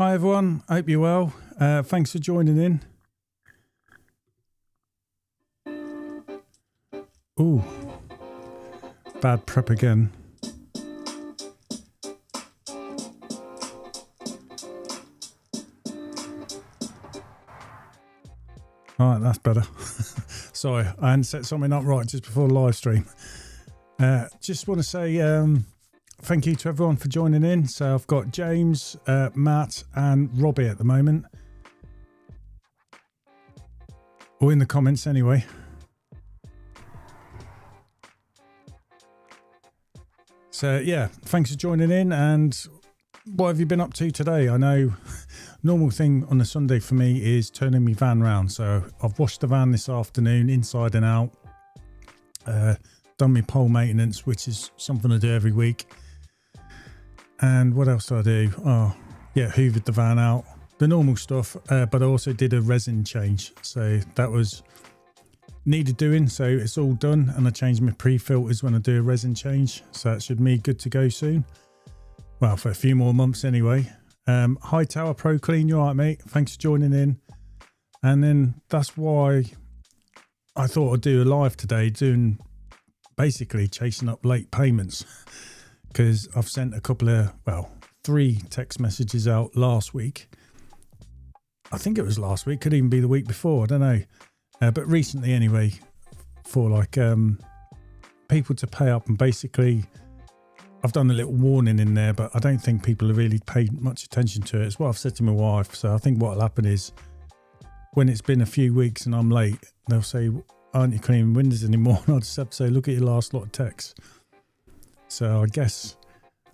Hi everyone, hope you're well. Thanks for joining in. Ooh, bad prep again. All right, that's better. Sorry, I hadn't set something up right just before the live stream. Just want to say thank you to everyone for joining in. So I've got James, Matt and Robbie at the moment. Or in the comments anyway. So yeah, thanks for joining in. And what have you been up to today? I know normal thing on a Sunday for me is turning my van round. So I've washed the van this afternoon inside and out. Done my pole maintenance, which is something I do every week. And what else do I do? Oh yeah, hoovered the van out, the normal stuff, but I also did a resin change, so that was needed doing, so it's all done. And I changed my pre-filters when I do a resin change, so that should be good to go soon, well, for a few more months anyway. Hightower Pro Clean, you all right, mate? Thanks for joining in. And then that's why I thought I'd do a live today, doing basically chasing up late payments, because I've sent a couple of, well, 3 text messages out last week. I think it was last week, could even be the week before, I don't know. But recently anyway, for like people to pay up, and basically I've done a little warning in there, but I don't think people have really paid much attention to it. It's what I've said to my wife. So I think what will happen is when it's been a few weeks and I'm late, they'll say, aren't you cleaning windows anymore? And I'll just have to say, look at your last lot of texts. So I guess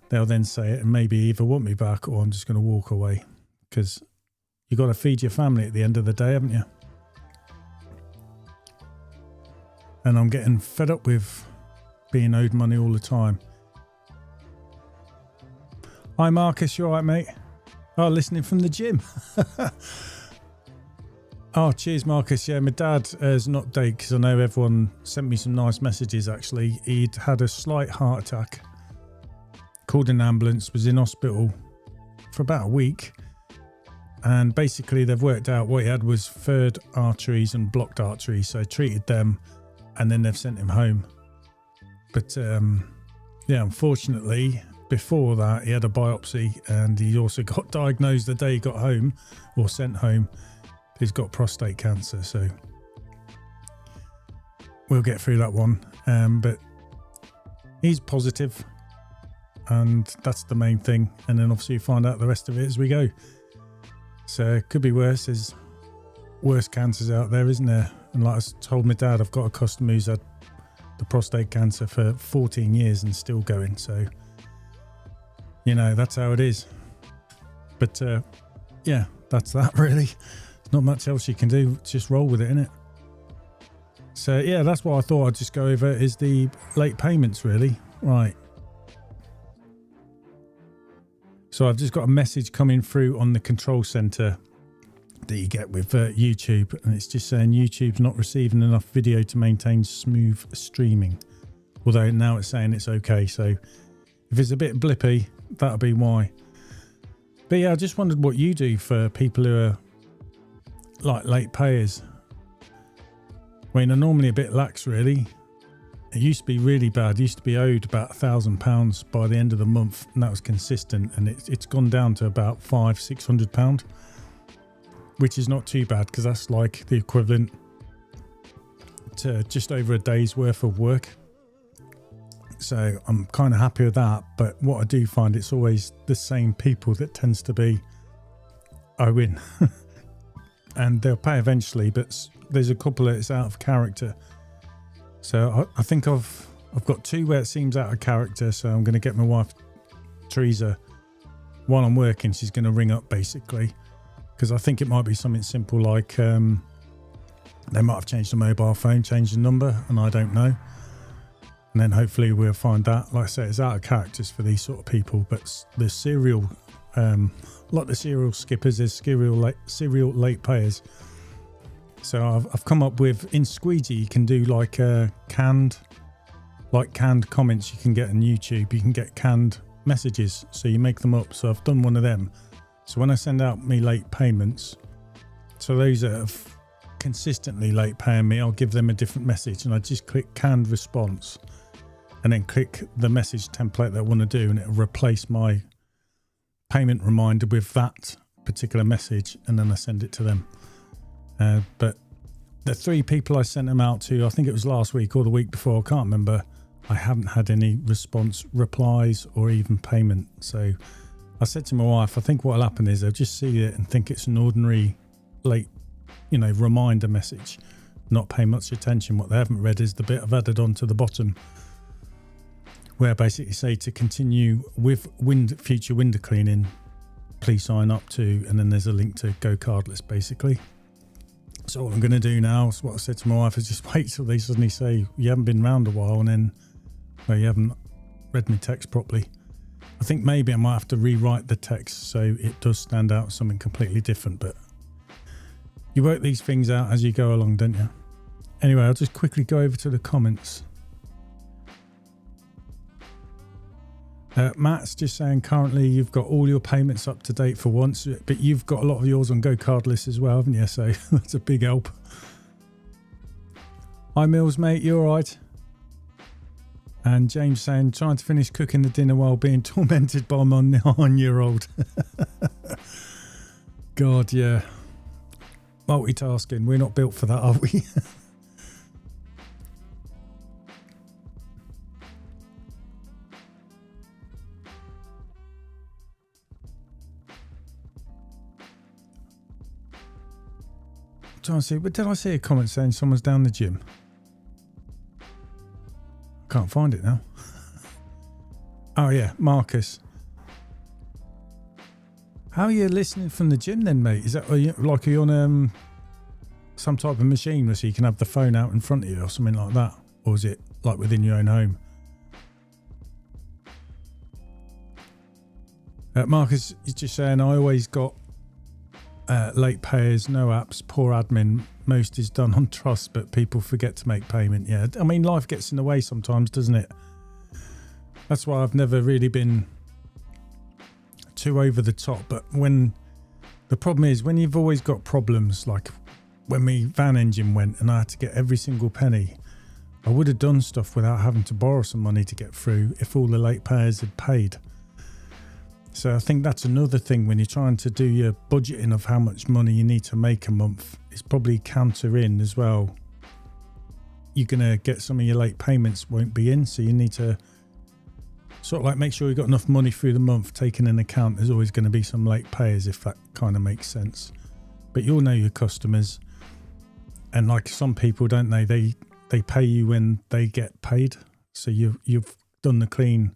they'll then say it and maybe either want me back or I'm just going to walk away, because you got to feed your family at the end of the day, haven't you? And I'm getting fed up with being owed money all the time. Hi Marcus, you all right, mate? Oh, listening from the gym. Oh, cheers, Marcus. Yeah, my dad has an update, because I know everyone sent me some nice messages, actually. He'd had a slight heart attack, called an ambulance, was in hospital for about a week. And basically, they've worked out what he had was third arteries and blocked arteries. So I treated them, and then they've sent him home. But yeah, unfortunately, before that, he had a biopsy, and he also got diagnosed the day he got home, or sent home. He's got prostate cancer, so we'll get through that one. But he's positive, and that's the main thing. And then obviously you find out the rest of it as we go. So it could be worse. There's worse cancers out there, isn't there? And like I told my dad, I've got a customer who's had the prostate cancer for 14 years and still going. So, you know, that's how it is. But yeah, that's that really. Not much else you can do, just roll with it, innit? So yeah, that's what I thought I'd just go over, is the late payments really. Right. So I've just got a message coming through on the control center that you get with YouTube, and it's just saying YouTube's not receiving enough video to maintain smooth streaming. Although now it's saying it's okay, so if it's a bit blippy, that'll be why. But yeah, I just wondered what you do for people who are like late payers. I mean, I'm normally a bit lax really. It used to be really bad. It used to be owed about £1,000 by the end of the month, and that was consistent, and it's gone down to about £500-600, which is not too bad, because that's like the equivalent to just over a day's worth of work. So I'm kind of happy with that. But what I do find, it's always the same people that tends to be owing. And they'll pay eventually, but there's a couple that's out of character. So I think I've got 2 where it seems out of character. So I'm going to get my wife, Teresa, while I'm working, she's going to ring up basically, because I think it might be something simple like they might have changed the mobile phone, changed the number, and I don't know. And then hopefully we'll find that. Like I say, it's out of characters for these sort of people, but the serial like the serial skippers, there's serial late payers. So I've come up with, in Squeegee you can do like canned comments you can get on YouTube. You can get canned messages, so you make them up. So I've done one of them. So when I send out me late payments, so those that have consistently late paying me, I'll give them a different message, and I just click canned response and then click the message template that I want to do, and it'll replace my payment reminder with that particular message, and then I send it to them. But the 3 people I sent them out to, I think it was last week or the week before, I can't remember, I haven't had any response, replies, or even payment. So I said to my wife, I think what'll happen is they'll just see it and think it's an ordinary late, reminder message, not pay much attention. What they haven't read is the bit I've added on to the bottom, where I basically say to continue with future window cleaning, please sign up to, and then there's a link to go cardless basically. So what I'm going to do now is what I said to my wife is just wait till they suddenly say you haven't been around a while, and then you haven't read my text properly. I think maybe I might have to rewrite the text so it does stand out as something completely different, but you work these things out as you go along, don't you? Anyway, I'll just quickly go over to the comments. Matt's just saying currently you've got all your payments up to date for once, but you've got a lot of yours on go cardless as well, haven't you? So that's a big help. Hi Mills, mate, you all right? And James saying trying to finish cooking the dinner while being tormented by my 9-year-old. God, yeah. Multitasking. We're not built for that, are we? Trying to see, but did I see a comment saying someone's down the gym? Can't find it now. Oh yeah, Marcus. How are you listening from the gym then, mate? Is that are you on some type of machine so you can have the phone out in front of you or something like that, or is it like within your own home? Marcus is just saying I always got late payers, no apps, poor admin. Most is done on trust, but people forget to make payment. Yeah, I mean, life gets in the way sometimes, doesn't it? That's why I've never really been too over the top. But when the problem is, when you've always got problems, like when my van engine went and I had to get every single penny, I would have done stuff without having to borrow some money to get through if all the late payers had paid. So I think that's another thing when you're trying to do your budgeting of how much money you need to make a month. It's probably counter in as well. You're going to get some of your late payments won't be in. So you need to sort of like make sure you've got enough money through the month taken into account. There's always going to be some late payers, if that kind of makes sense. But you'll know your customers. And like some people, don't they? They pay you when they get paid. So you've done the clean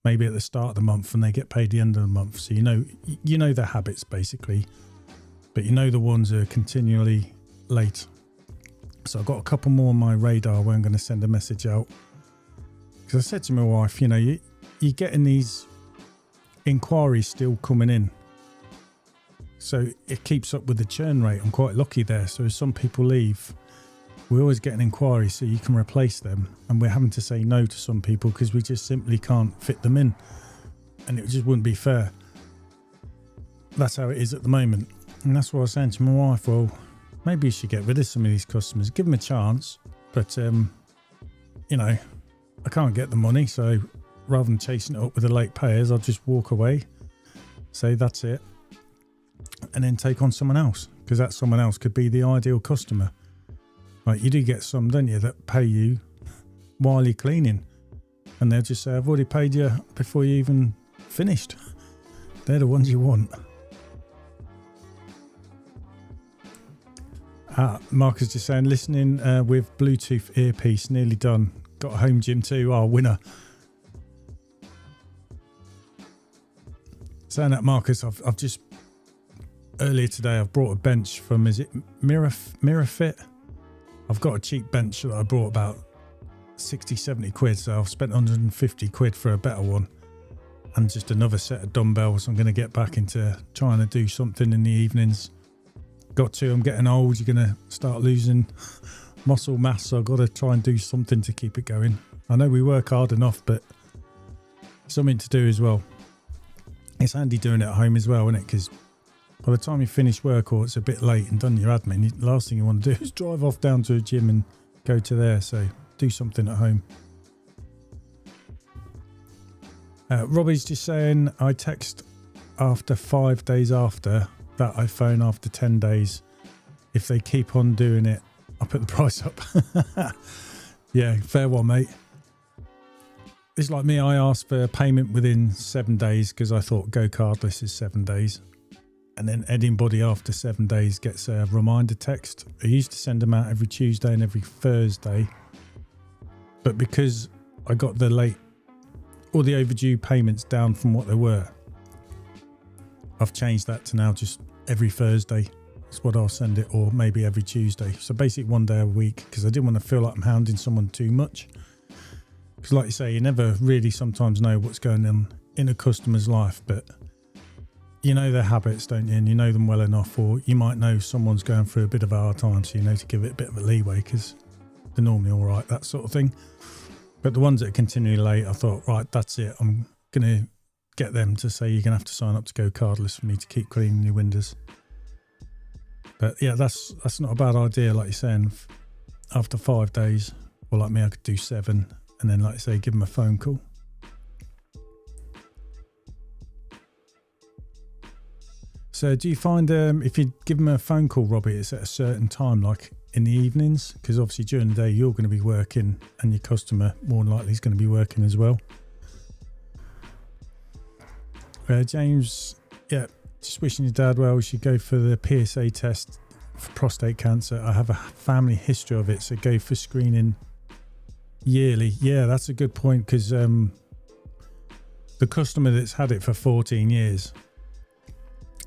maybe at the start of the month and they get paid the end of the month. So you know their habits basically, but you know the ones that are continually late. So I've got a couple more on my radar where I'm going to send a message out, because I said to my wife, you're getting these inquiries still coming in, so it keeps up with the churn rate. I'm quite lucky there. So as some people leave, we always get an inquiry so you can replace them, and we're having to say no to some people because we just simply can't fit them in, and it just wouldn't be fair. That's how it is at the moment, and that's what I was saying to my wife. Well, maybe you should get rid of some of these customers, give them a chance, but I can't get the money, so rather than chasing it up with the late payers, I'll just walk away, say that's it, and then take on someone else, because that someone else could be the ideal customer. Like you do get some, don't you, that pay you while you're cleaning, and they'll just say, I've already paid you before you even finished. They're the ones you want. Marcus just saying, listening with Bluetooth earpiece, nearly done. Got a home gym too. Oh, winner. Saying that, Marcus, I've just earlier today I've brought a bench from, is it Mirror Fit? I've got a cheap bench that I bought about 60-70 quid, so I've spent 150 quid for a better one, and just another set of dumbbells. I'm going to get back into trying to do something in the evenings. I'm getting old. You're going to start losing muscle mass, so I've got to try and do something to keep it going. I know we work hard enough, but something to do as well. It's handy doing it at home as well, isn't it? Because by the time you finish work or it's a bit late and done your admin, the last thing you want to do is drive off down to a gym and go to there. So do something at home. Robbie's just saying, I text after 5 days after that, I phone after 10 days. If they keep on doing it, I put the price up. Yeah, fair one, mate. It's like me, I asked for payment within 7 days because I thought go cardless is 7 days. And then anybody after 7 days gets a reminder text. I used to send them out every Tuesday and every Thursday. But because I got the late or the overdue payments down from what they were, I've changed that to now just every Thursday. That's what I'll send it, or maybe every Tuesday. So basically 1 day a week, because I didn't want to feel like I'm hounding someone too much. Because like you say, you never really sometimes know what's going on in a customer's life, but you know their habits, don't you? And you know them well enough, or you might know someone's going through a bit of a hard time, so you know to give it a bit of a leeway because they're normally all right, that sort of thing. But the ones that are continually late, I thought, right, that's it. I'm going to get them to say you're going to have to sign up to go cardless for me to keep cleaning your windows. But yeah, that's not a bad idea. Like you're saying, after 5 days, or like me, I could do 7, and then like I say, give them a phone call. So do you find if you give them a phone call, Robbie, it's at a certain time, like in the evenings? Because obviously during the day you're going to be working and your customer more than likely is going to be working as well. James, yeah, just wishing your dad well. You should go for the PSA test for prostate cancer. I have a family history of it, so go for screening yearly. Yeah, that's a good point, because the customer that's had it for 14 years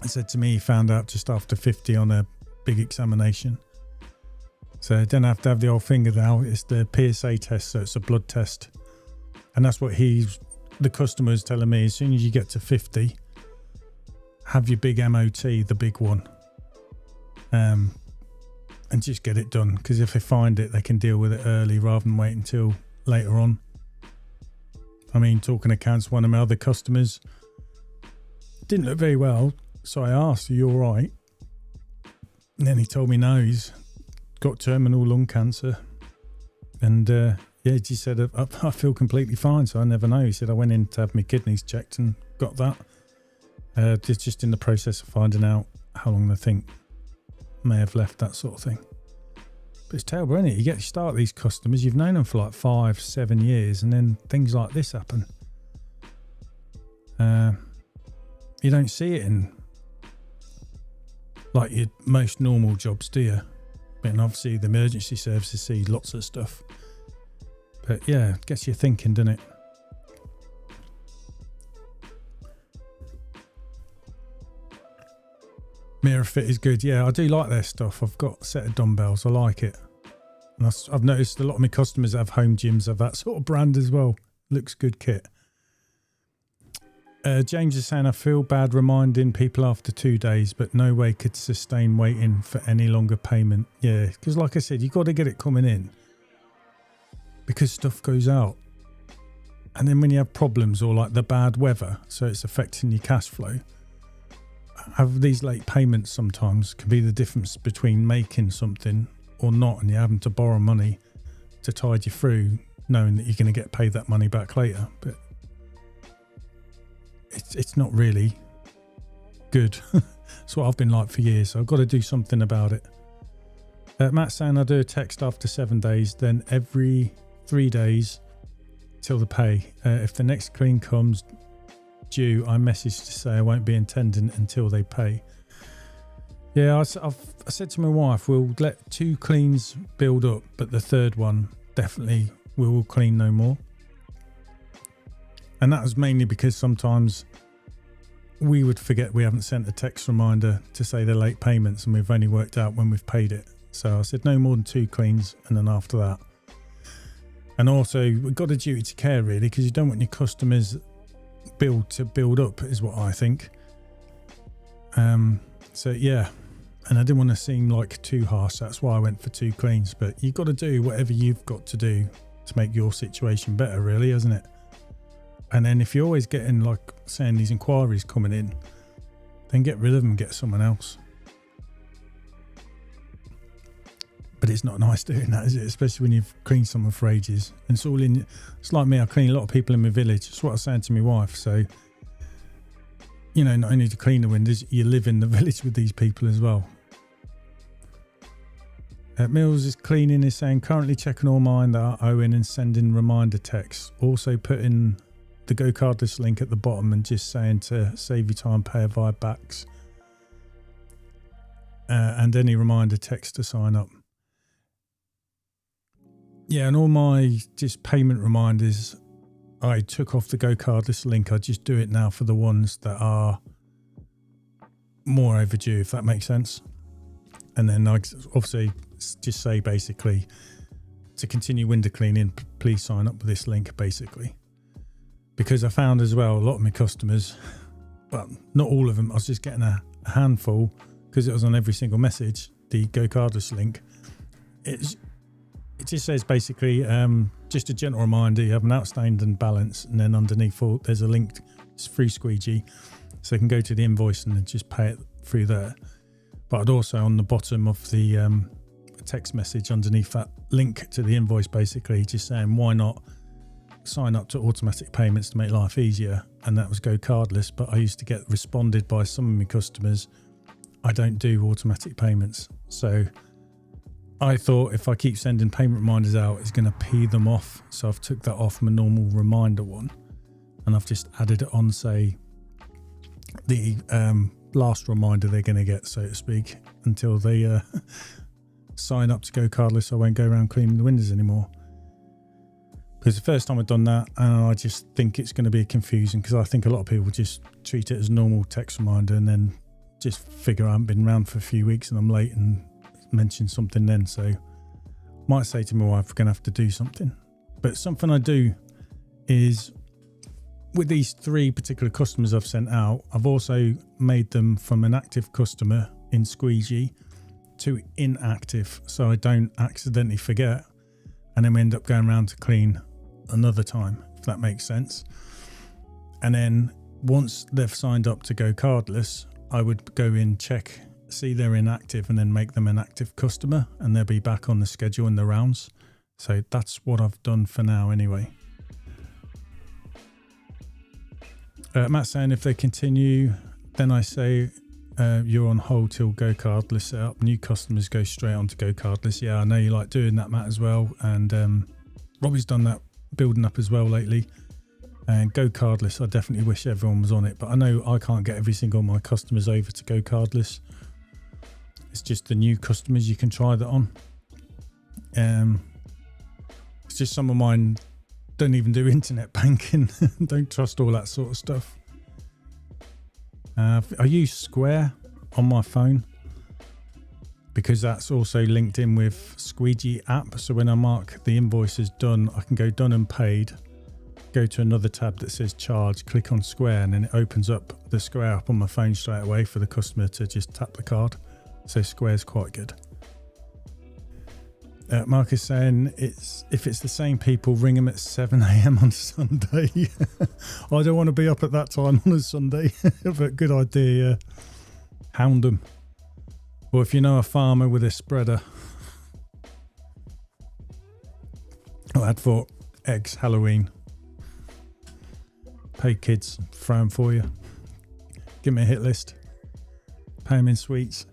said to me he found out just after 50 on a big examination. So don't have to have the old finger now. It's the PSA test, so it's a blood test. And that's what the customer is telling me. As soon as you get to 50, have your big MOT, the big one. And just get it done. Because if they find it, they can deal with it early rather than wait until later on. I mean, talking of cancer, one of my other customers didn't look very well. So I asked, are you all right? And then he told me no, he's got terminal lung cancer. And yeah, he said, I feel completely fine, so I never know. He said, I went in to have my kidneys checked and got that. Just in the process of finding out how long they think may have left, that sort of thing. But it's terrible, isn't it? You start these customers, you've known them for like 5-7 years, and then things like this happen. You don't see it in like your most normal jobs, do you? But obviously the emergency services see lots of stuff. But yeah, gets you thinking, doesn't it? Mirror Fit is good. Yeah, I do like their stuff. I've got a set of dumbbells. I like it. And I've noticed a lot of my customers that have home gyms have that sort of brand as well. Looks good kit. James is saying, I feel bad reminding people after 2 days, but no way could sustain waiting for any longer payment. Yeah, because like I said, you've got to get it coming in because stuff goes out. And then when you have problems or like the bad weather, so it's affecting your cash flow, have these late payments sometimes can be the difference between making something or not, and you're having to borrow money to tide you through, knowing that you're going to get paid that money back later. But it's not really good. It's what I've been like for years, so I've got to do something about it. Matt's saying I do a text after 7 days, then every 3 days till the pay. If the next clean comes due, I message to say I won't be attending until they pay. Yeah, I said to my wife, we'll let 2 cleans build up, but the third one definitely we will clean no more. And that was mainly because sometimes we would forget we haven't sent a text reminder to say they're late payments, and we've only worked out when we've paid it. So I said no more than 2 cleans, and then after that. And also we've got a duty to care, really, because you don't want your customers build up is what I think. So yeah, and I didn't want to seem like too harsh, that's why I went for 2 cleans. But you've got to do whatever you've got to do to make your situation better, really, isn't it? And then if you're always getting, like saying, these inquiries coming in, then get rid of them and get someone else. But it's not nice doing that, is it? Especially when you've cleaned someone for ages. And it's all in. It's like me. I clean a lot of people in my village. That's what I was saying to my wife. So, you know, not only to clean the windows, you live in the village with these people as well. Mills is cleaning, is saying currently checking all mine that are owing and sending reminder texts. Also putting the Go Cardless link at the bottom and just saying to save you time, pay via backs. And any reminder text to sign up. Yeah, and all my just payment reminders, I took off the Go Cardless link. I just do it now for the ones that are more overdue, if that makes sense. And then I obviously just say basically to continue window cleaning, please sign up with this link basically. Because I found as well a lot of my customers, well, not all of them, I was just getting a handful because it was on every single message, the Go Cardless link. It just says basically just a gentle reminder, you have an outstanding balance, and then underneath there's a link, it's free squeegee, so you can go to the invoice and then just pay it through there. But I'd also on the bottom of the text message underneath that link to the invoice basically just saying why not sign up to automatic payments to make life easier, and that was Go Cardless. But I used to get responded by some of my customers, I don't do automatic payments. So I thought if I keep sending payment reminders out, it's going to pee them off. So I've took that off my normal reminder one, and I've just added it on, say, the last reminder they're going to get, so to speak, until they sign up to Go Cardless. I won't go around cleaning the windows anymore. Because the first time I've done that, and I just think it's going to be confusing, because I think a lot of people just treat it as a normal text reminder and then just figure I haven't been around for a few weeks and I'm late and mention something then. So might say to my wife, we're going to have to do something. But something I do is, with these 3 particular customers I've sent out, I've also made them from an active customer in Squeegee to inactive, so I don't accidentally forget and then we end up going around to clean another time, if that makes sense. And then once they've signed up to Go Cardless, I would go in, check, see they're inactive, and then make them an active customer, and they'll be back on the schedule in the rounds. So that's what I've done for now anyway. Matt's saying if they continue, then I say you're on hold till Go Cardless set up. New customers go straight on to Go Cardless. Yeah, I know you like doing that, Matt, as well. And Robbie's done that building up as well lately. And Go Cardless, I definitely wish everyone was on it. But I know I can't get every single of my customers over to Go Cardless. It's just the new customers you can try that on. It's just some of mine don't even do internet banking. Don't trust all that sort of stuff. I use Square on my phone because that's also linked in with Squeegee app. So when I mark the invoice as done, I can go done and paid, go to another tab that says charge, click on Square, and then it opens up the Square app on my phone straight away for the customer to just tap the card. So Square's quite good. Mark is saying if it's the same people, ring them at 7 a.m. on Sunday. I don't want to be up at that time on a Sunday, but good idea. Hound them. Or if you know a farmer with a spreader. I had for eggs, Halloween. Pay kids, throw them for you. Give me a hit list. Pay them in sweets.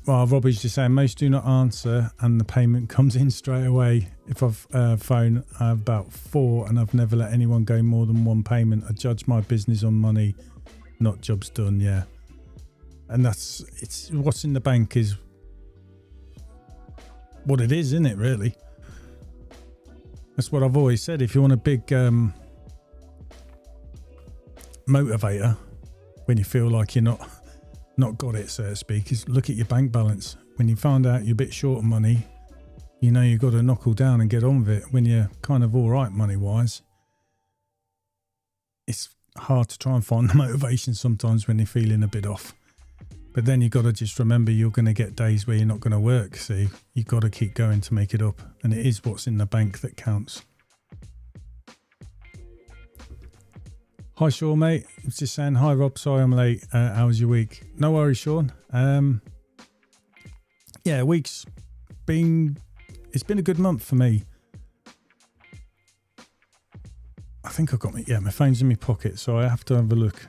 Well, Robbie's just saying most do not answer and the payment comes in straight away. If I've phone, I have about 4 and I've never let anyone go more than 1 payment. I judge my business on money, not jobs done. Yeah, and it's what's in the bank is what it is, isn't it? Really, that's what I've always said. If you want a big motivator when you feel like you're not got it, so to speak, is look at your bank balance. When you find out you're a bit short of money, you know you've got to knuckle down and get on with it. When you're kind of all right money wise, it's hard to try and find the motivation sometimes when you're feeling a bit off. But then you've got to just remember you're going to get days where you're not going to work, so you've got to keep going to make it up, and it is what's in the bank that counts. Hi, Sean, mate. It's just saying, hi, Rob. Sorry I'm late. How was your week? No worries, Sean. Yeah, it's been a good month for me. I think I've got my phone's in my pocket, so I have to have a look.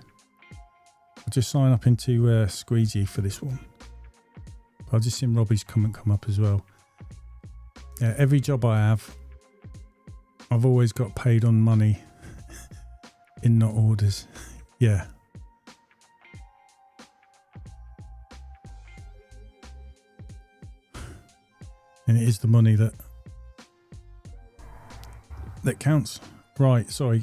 I'll just sign up into Squeegee for this one. I'll just see Robbie's comment come up as well. Yeah, every job I have, I've always got paid on money in not orders. Yeah. And it is the money that counts. Right, sorry.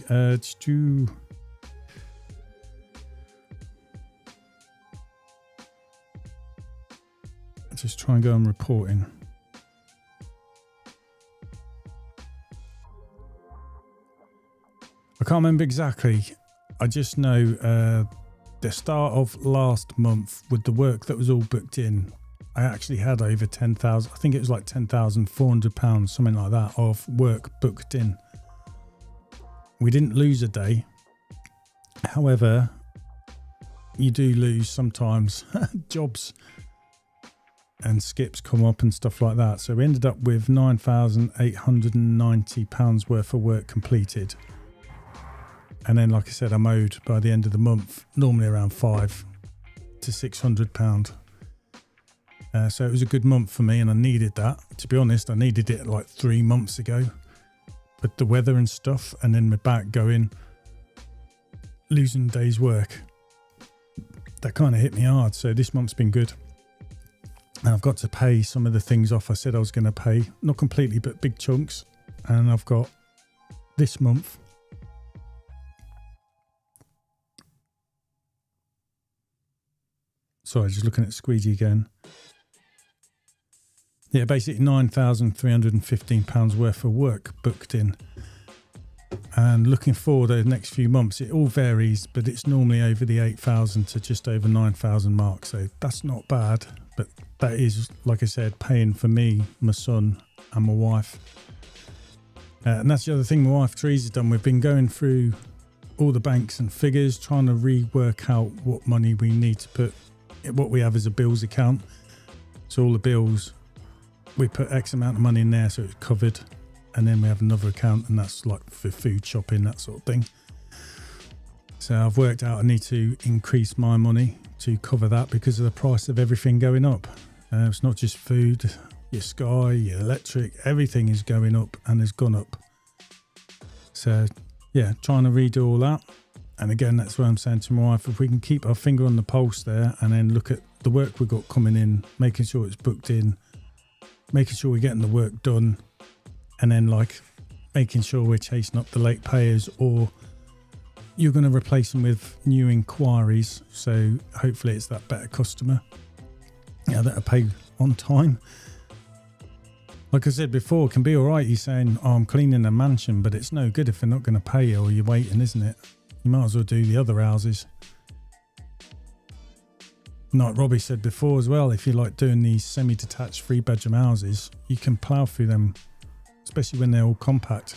Just try and go on reporting. I can't remember exactly. I just know the start of last month with the work that was all booked in, I actually had over 10,000. I think it was like £10,400, something like that, of work booked in. We didn't lose a day. However, you do lose sometimes jobs and skips come up and stuff like that. So we ended up with £9,890 worth of work completed. And then, like I said, I'm owed by the end of the month, normally around £500 to £600. So it was a good month for me, and I needed that. To be honest, I needed it like 3 months ago. But the weather and stuff, and then my back going, losing a day's work, that kind of hit me hard. So this month's been good. And I've got to pay some of the things off I said I was going to pay. Not completely, but big chunks. And I've got this month. Sorry, just looking at Squeegee again. Yeah, basically £9,315 worth of work booked in. And looking forward over the next few months, it all varies, but it's normally over the 8,000 to just over 9,000 mark. So that's not bad, but that is, like I said, paying for me, my son and my wife. And that's the other thing my wife Teresa's done. We've been going through all the banks and figures, trying to rework out what money we need to put, what we have as a bills account. So all the bills, we put X amount of money in there so it's covered, and then we have another account, and that's like for food shopping, that sort of thing. So I've worked out I need to increase my money to cover that because of the price of everything going up. It's not just food, your Sky, your electric, everything is going up and has gone up. So yeah, trying to redo all that. And again, that's where I'm saying to my wife, if we can keep our finger on the pulse there and then look at the work we've got coming in, making sure it's booked in, making sure we're getting the work done, and then like making sure we're chasing up the late payers, or you're going to replace them with new inquiries. So hopefully it's that better customer that'll pay on time. Like I said before, it can be all right. You're saying, oh, I'm cleaning a mansion, but it's no good if they're not going to pay you or you're waiting, isn't it? You might as well do the other houses. Like Robbie said before as well, if you like doing these semi-detached 3-bedroom houses, you can plough through them, especially when they're all compact,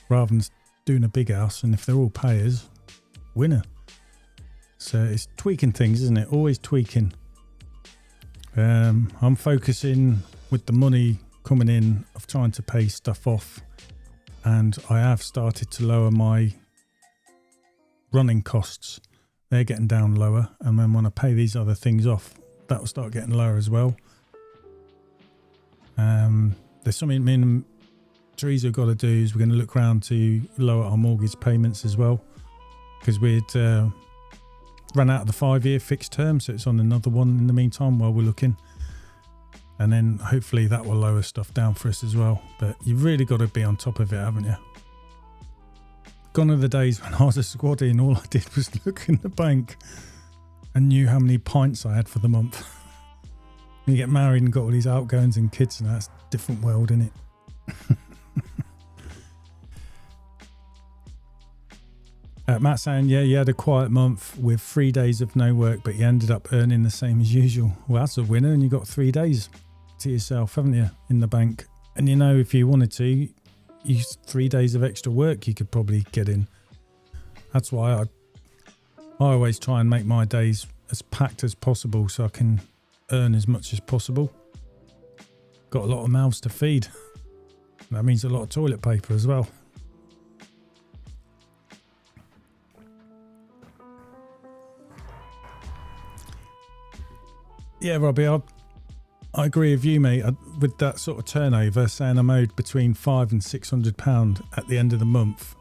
rather than doing a big house. And if they're all payers, winner. So it's tweaking things, isn't it? Always tweaking. I'm focusing with the money coming in of trying to pay stuff off, and I have started to lower my running costs. They're getting down lower, and then when I pay these other things off, that will start getting lower as well. There's something me and Teresa got to do, is we're going to look around to lower our mortgage payments as well, because we'd run out of the 5-year fixed term, so it's on another one in the meantime while we're looking, and then hopefully that will lower stuff down for us as well. But you've really got to be on top of it, haven't you? Gone are the days when I was a squaddy and all I did was look in the bank and knew how many pints I had for the month. You get married and got all these outgoings and kids, and that's a different world, isn't it? Matt saying, yeah, you had a quiet month with 3 days of no work, but you ended up earning the same as usual. Well, that's a winner, and you got 3 days to yourself, haven't you, in the bank? And you know, if you wanted to, use 3 days of extra work you could probably get in. That's why I always try and make my days as packed as possible so I can earn as much as possible. Got a lot of mouths to feed. That means a lot of toilet paper as well. Yeah, Robbie, I agree with you, mate. With that sort of turnover, saying I'm owed between £500 and £600 at the end of the month,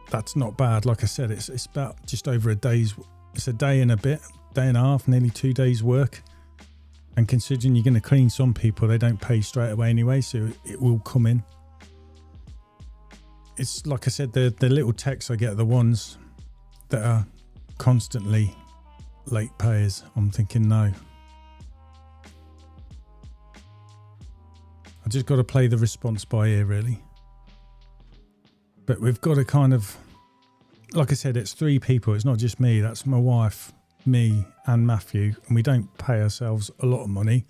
that's not bad. Like I said, it's about just over a day's. It's a day and a bit, day and a half, nearly 2 days' work. And considering you're going to clean some people, they don't pay straight away anyway, so it will come in. It's like I said, the little texts I get are the ones that are constantly late payers. I'm thinking, no. I just got to play the response by ear, really. But we've got to kind of, like I said, it's 3 people. It's not just me. That's my wife, me and Matthew. And we don't pay ourselves a lot of money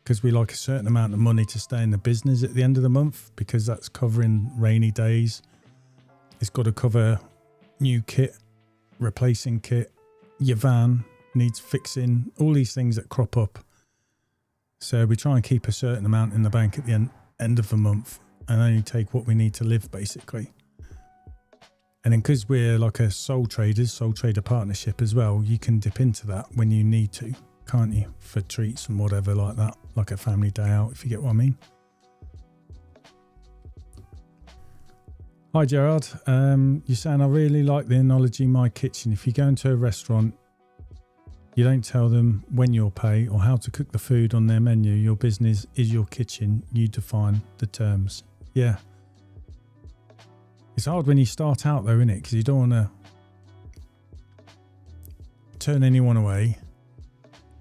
because we like a certain amount of money to stay in the business at the end of the month, because that's covering rainy days. It's got to cover new kit, replacing kit, your van needs fixing, all these things that crop up. So we try and keep a certain amount in the bank at the end of the month and only take what we need to live, basically. And then because we're like a sole trader partnership as well, you can dip into that when you need to, can't you? For treats and whatever like that, like a family day out, if you get what I mean. Hi Gerard, you're saying I really like the analogy my kitchen. If you go into a restaurant, you don't tell them when you'll pay or how to cook the food on their menu. Your business is your kitchen. You define the terms. Yeah. It's hard when you start out though, isn't it? Because you don't want to turn anyone away.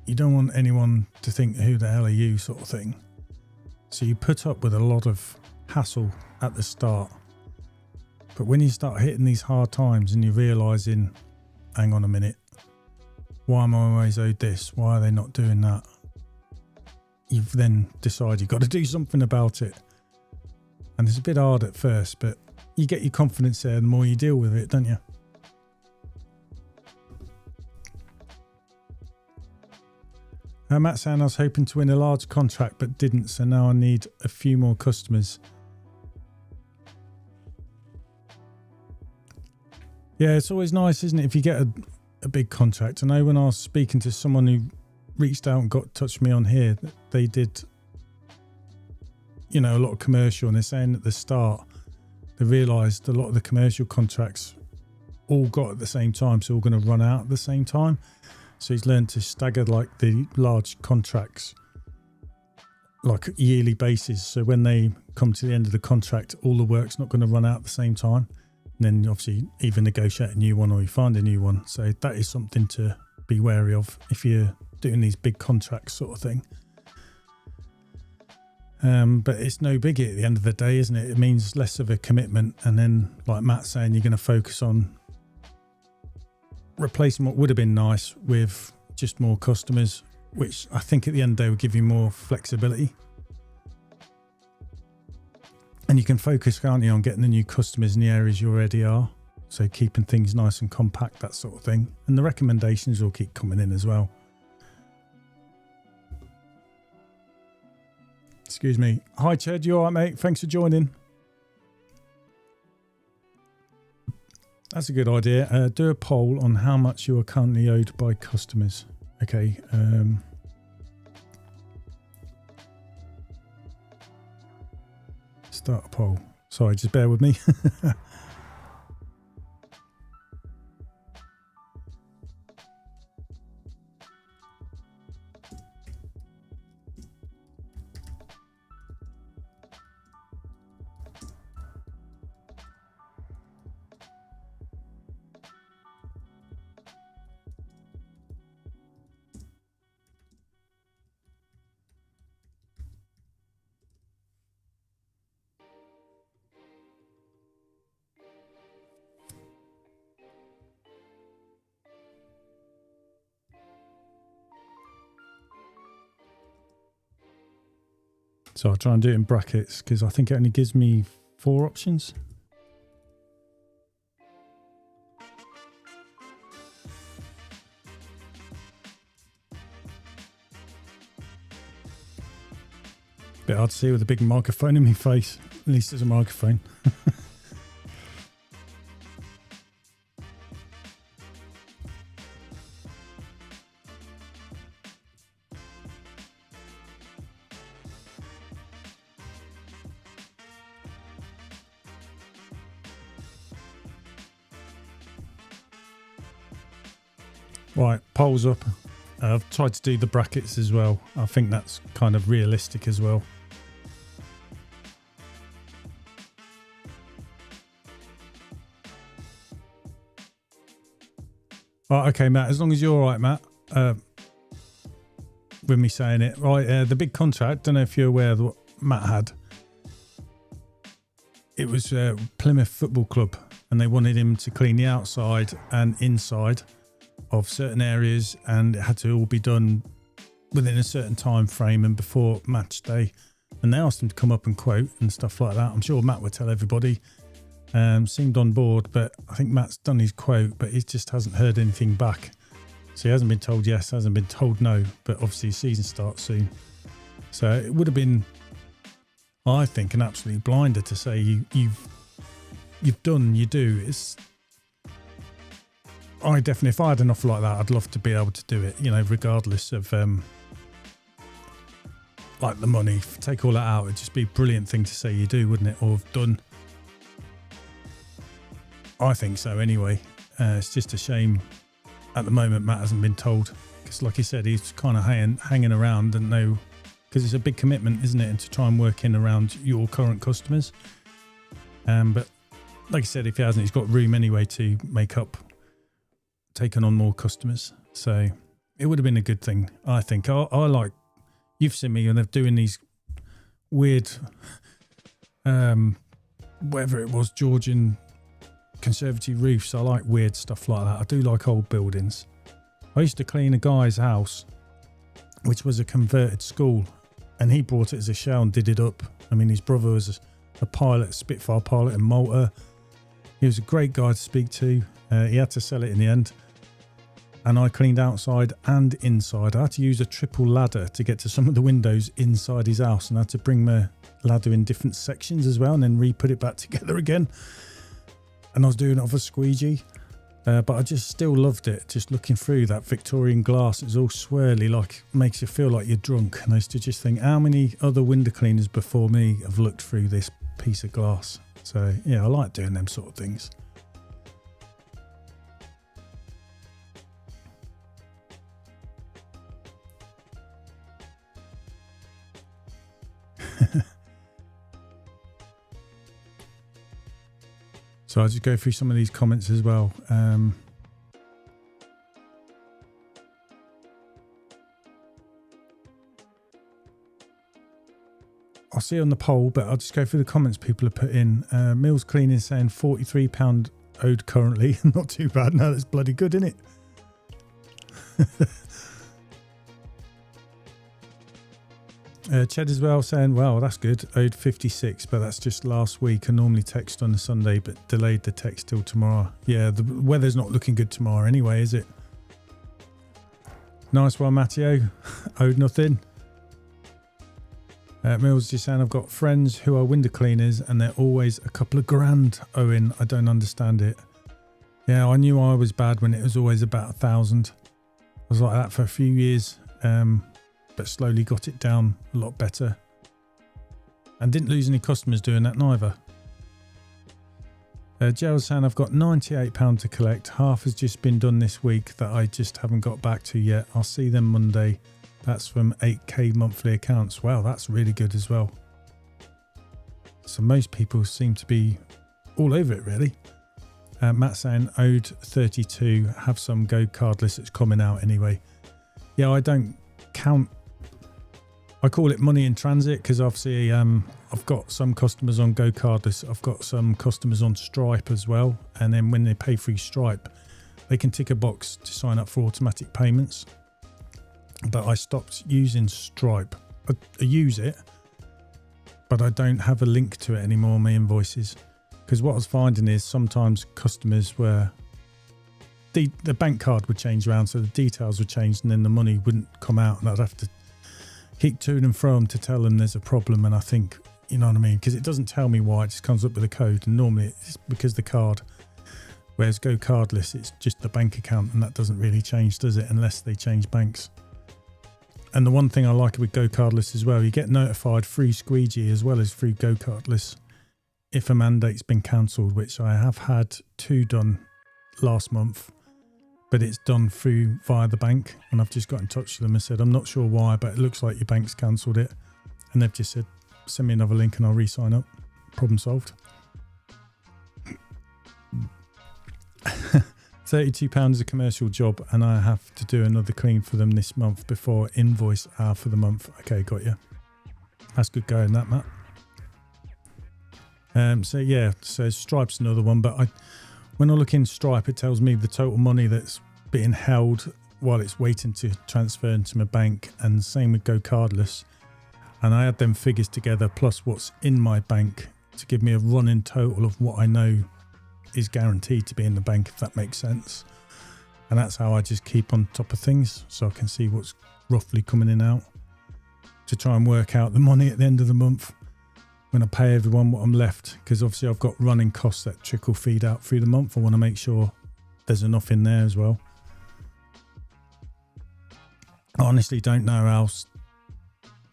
You don't want anyone to think, who the hell are you, sort of thing. So you put up with a lot of hassle at the start. But when you start hitting these hard times and you're realising, hang on a minute, why am I always owed this? Why are they not doing that? You've then decided you've got to do something about it. And it's a bit hard at first, but you get your confidence there the more you deal with it, don't you? Matt saying I was hoping to win a large contract but didn't, so now I need a few more customers. Yeah, it's always nice, isn't it, if you get a big contract. I know when I was speaking to someone who reached out and touched me on here, they did, a lot of commercial, and they're saying at the start they realised a lot of the commercial contracts all got at the same time, so all going to run out at the same time. So he's learned to stagger like the large contracts like yearly basis, so when they come to the end of the contract, all the work's not going to run out at the same time. And then obviously either negotiate a new one or you find a new one. So that is something to be wary of if you're doing these big contracts sort of thing. But it's no biggie at the end of the day, isn't it? It means less of a commitment. And then, like Matt's saying, you're going to focus on replacing what would have been nice with just more customers, which I think at the end of the day will give you more flexibility. And you can focus, can't you, on getting the new customers in the areas you already are. So keeping things nice and compact, that sort of thing. And the recommendations will keep coming in as well. Excuse me. Hi, Ted. You all right, mate? Thanks for joining. That's a good idea. Do a poll on how much you are currently owed by customers. Okay. Start a poll. Sorry, just bear with me. So I'll try and do it in brackets because I think it only gives me 4 options. Bit hard to see with a big microphone in my face. At least there's a microphone. Right, poles up. I've tried to do the brackets as well. I think that's kind of realistic as well. Right, okay, Matt, as long as you're all right, Matt, with me saying it. Right, the big contract, don't know if you're aware of what Matt had. It was Plymouth Football Club, and they wanted him to clean the outside and inside of certain areas, and it had to all be done within a certain time frame and before match day. And they asked him to come up and quote and stuff like that. I'm sure Matt would tell everybody. Seemed on board, but I think Matt's done his quote, but he just hasn't heard anything back. So he hasn't been told yes, hasn't been told no, but obviously season starts soon. So it would have been, I think, an absolute blinder to say you've done, you do. It's, I definitely, if I had an offer like that, I'd love to be able to do it, you know, regardless of like the money. Take all that out, it'd just be a brilliant thing to say you do, wouldn't it? Or have done. I think so anyway. It's just a shame at the moment Matt hasn't been told, because like he said, he's kind of hanging around, didn't know, because it's a big commitment, isn't it, and to try and work in around your current customers. But like I said, if he hasn't, he's got room anyway to make up taking on more customers. So it would have been a good thing, I think. I like, you've seen me when they're doing these weird, whatever it was, Georgian conservative roofs. I like weird stuff like that. I do like old buildings. I used to clean a guy's house, which was a converted school, and he brought it as a shell and did it up. I mean, his brother was a pilot, Spitfire pilot in Malta. He was a great guy to speak to. He had to sell it in the end. And I cleaned outside and inside. I had to use a triple ladder to get to some of the windows inside his house, and I had to bring my ladder in different sections as well and then re-put it back together again. And I was doing it off a squeegee, but I just still loved it. Just looking through that Victorian glass, it's all swirly, like makes you feel like you're drunk. And I used to just think, how many other window cleaners before me have looked through this piece of glass? So yeah, I like doing them sort of things. So I'll just go through some of these comments as well. I'll see on the poll, but I'll just go through the comments people have put in. Mills Cleaning saying £43 owed currently. Not too bad. No, that's bloody good, isn't it? Ched as well saying, well, that's good. Owed 56, but that's just last week. I normally text on a Sunday, but delayed the text till tomorrow. Yeah, the weather's not looking good tomorrow anyway, is it? Nice one, Matteo. Owed nothing. Mills just saying, I've got friends who are window cleaners and they're always a couple of grand owing. I don't understand it. Yeah, I knew I was bad when it was always about 1,000. I was like that for a few years. But slowly got it down a lot better. And didn't lose any customers doing that neither. Gerald's saying, I've got £98 to collect. Half has just been done this week that I just haven't got back to yet. I'll see them Monday. That's from 8k monthly accounts. Wow, that's really good as well. So most people seem to be all over it really. Matt saying, owed 32. Have some go cardless that's coming out anyway. Yeah, I don't count. I call it money in transit because obviously I've got some customers on Go Cardless. I've got some customers on Stripe as well. And then when they pay through Stripe, they can tick a box to sign up for automatic payments. But I stopped using Stripe. I use it, but I don't have a link to it anymore on my invoices. Because what I was finding is sometimes customers were... The bank card would change around, so the details would change and then the money wouldn't come out and I'd have to keep to and from to tell them there's a problem. And I think, you know what I mean? Because it doesn't tell me why, it just comes up with a code. And normally it's because the card, whereas Go Cardless, it's just the bank account, and that doesn't really change, does it? Unless they change banks. And the one thing I like with Go Cardless as well, you get notified through Squeegee as well as through Go Cardless if a mandate's been cancelled, which I have had 2 done last month, but it's done through via the bank, and I've just got in touch with them and said, I'm not sure why, but it looks like your bank's cancelled it. And they've just said, send me another link and I'll re-sign up. Problem solved. £32 is a commercial job, and I have to do another clean for them this month before invoice for the month. Okay, got you. That's good going, that, Matt. So Stripe's another one, but when I look in Stripe, it tells me the total money that's being held while it's waiting to transfer into my bank, and same with Go Cardless. And I add them figures together plus what's in my bank to give me a running total of what I know is guaranteed to be in the bank, if that makes sense. And that's how I just keep on top of things, so I can see what's roughly coming in out, to try and work out the money at the end of the month when I pay everyone what I'm left, because obviously I've got running costs that trickle feed out through the month. I want to make sure there's enough in there as well. I honestly don't know how.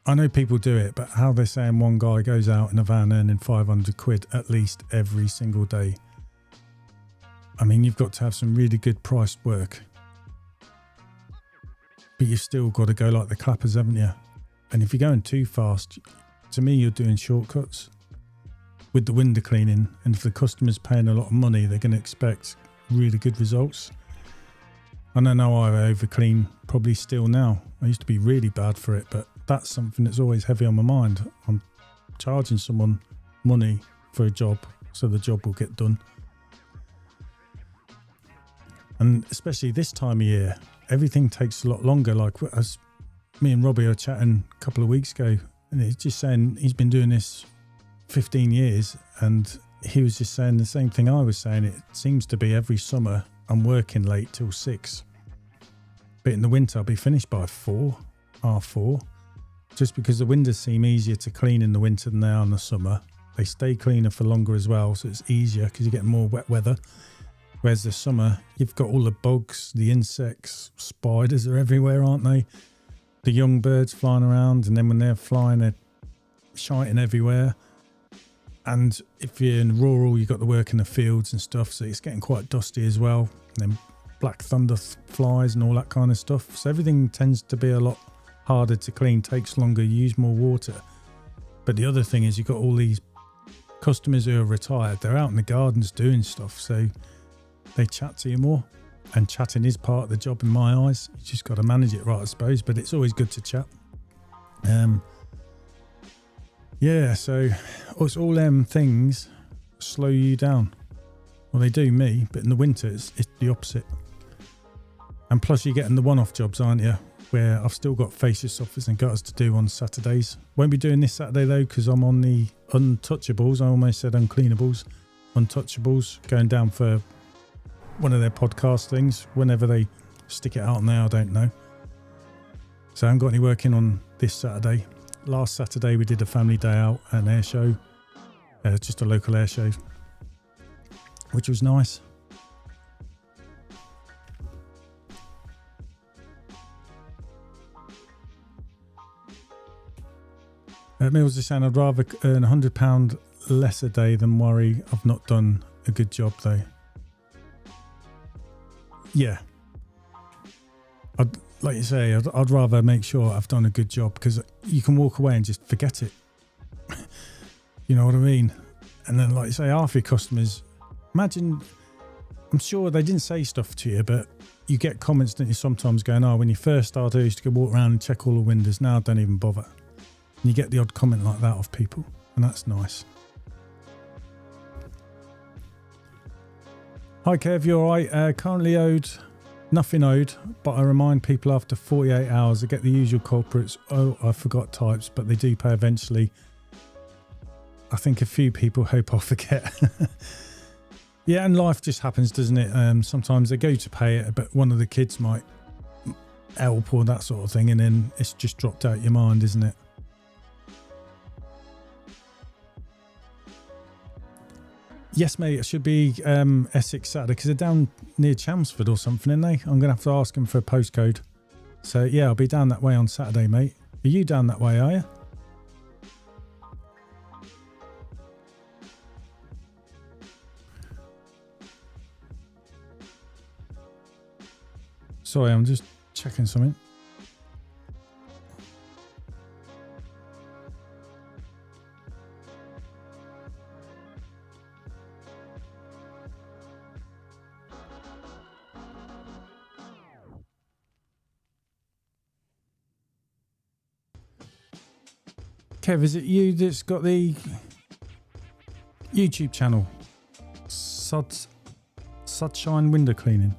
I know people do it, but how they're saying one guy goes out in a van earning 500 quid at least every single day. I mean, you've got to have some really good priced work, but you've still got to go like the clappers, haven't you? And if you're going too fast, to me, you're doing shortcuts with the window cleaning. And if the customer's paying a lot of money, they're going to expect really good results. I don't know, I over clean probably still now. I used to be really bad for it, but that's something that's always heavy on my mind. I'm charging someone money for a job, so the job will get done. And especially this time of year, everything takes a lot longer. Like, as me and Robbie were chatting a couple of weeks ago, and he's just saying he's been doing this 15 years, and he was just saying the same thing I was saying. It seems to be every summer I'm working late till 6, but in the winter I'll be finished by 4, half 4, just because the windows seem easier to clean in the winter than they are in the summer. They stay cleaner for longer as well, so it's easier because you get more wet weather. Whereas the summer, you've got all the bugs, the insects, spiders are everywhere, aren't they? The young birds flying around, and then when they're flying, they're shiting everywhere. And if you're in rural, you've got to work in the fields and stuff, so it's getting quite dusty as well. And then black thunder flies and all that kind of stuff. So everything tends to be a lot harder to clean, takes longer, you use more water. But the other thing is you've got all these customers who are retired. They're out in the gardens doing stuff, so they chat to you more. And chatting is part of the job in my eyes. You just got to manage it right, I suppose, but it's always good to chat. Yeah, so it's all them things slow you down. Well, they do me, but in the winter it's the opposite. And plus you're getting the one-off jobs, aren't you? Where I've still got facial softeners and gutters to do on Saturdays. Won't be doing this Saturday though, because I'm on the untouchables. I almost said uncleanables. Untouchables, going down for one of their podcast things. Whenever they stick it out on there, I don't know. So I haven't got any working on this Saturday. Last Saturday we did a family day out, an air show, just a local air show, which was nice. Mills is saying I'd rather earn £100 less a day than worry I've not done a good job though. Yeah. Like you say, I'd rather make sure I've done a good job, because you can walk away and just forget it. You know what I mean? And then, like you say, half your customers, imagine, I'm sure they didn't say stuff to you, but you get comments that you sometimes going, oh, when you first started, I used to go walk around and check all the windows. Now I don't even bother. And you get the odd comment like that off people, and that's nice. Hi Kev, you alright? Currently nothing owed, but I remind people after 48 hours I get the usual culprits. Oh, I forgot types, but they do pay eventually. I think a few people hope I'll forget. Yeah, and life just happens, doesn't it? Sometimes they go to pay it, but one of the kids might help or that sort of thing, and then it's just dropped out your mind, isn't it? Yes, mate, it should be Essex Saturday, because they're down near Chelmsford or something, aren't they? I'm going to have to ask them for a postcode. So, yeah, I'll be down that way on Saturday, mate. Are you down that way, are you? Sorry, I'm just checking something. Kev, is it you that's got the YouTube channel? Sudshine Window Cleaning.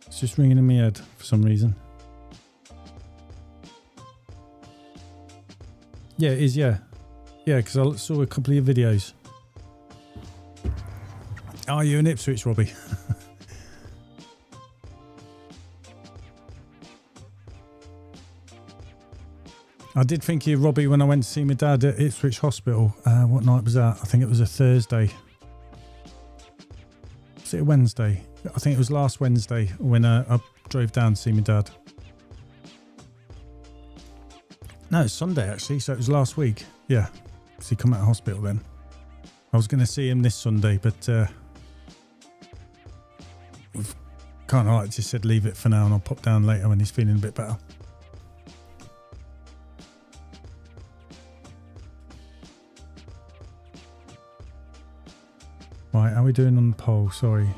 It's just ringing in my head for some reason. Yeah, it is, yeah. Yeah, because I saw a couple of your videos. Are you in Ipswich, Robbie? I did think of you, Robbie, when I went to see my dad at Ipswich Hospital. What night was that? I think it was a Thursday. Was it a Wednesday? I think it was last Wednesday when I drove down to see my dad. No, it's Sunday actually, so it was last week. Yeah, because he come out of hospital then. I was going to see him this Sunday, but we've kind of just said leave it for now, and I'll pop down later when he's feeling a bit better. Right, how are we doing on the poll? Sorry.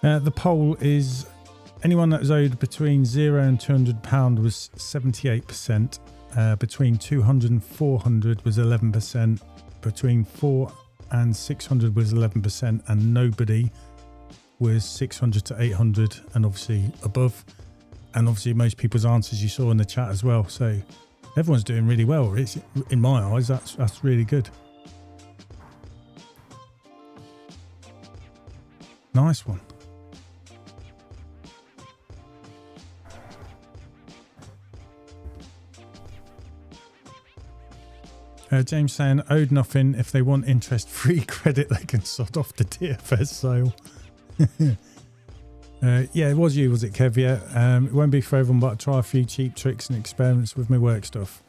The poll is anyone that was owed between £0 and £200 was 78%. Between 200 and 400 was 11%. Between 4 and 600 was 11%, and nobody was 600 to 800 and obviously above. And obviously most people's answers you saw in the chat as well. So everyone's doing really well. It's, in my eyes, that's really good. Nice one. James saying, owed nothing. If they want interest-free credit, they can sort off the DFS sale. Yeah, it was you, was it, Kev? Yeah. It won't be for everyone, but I'll try a few cheap tricks and experiments with my work stuff.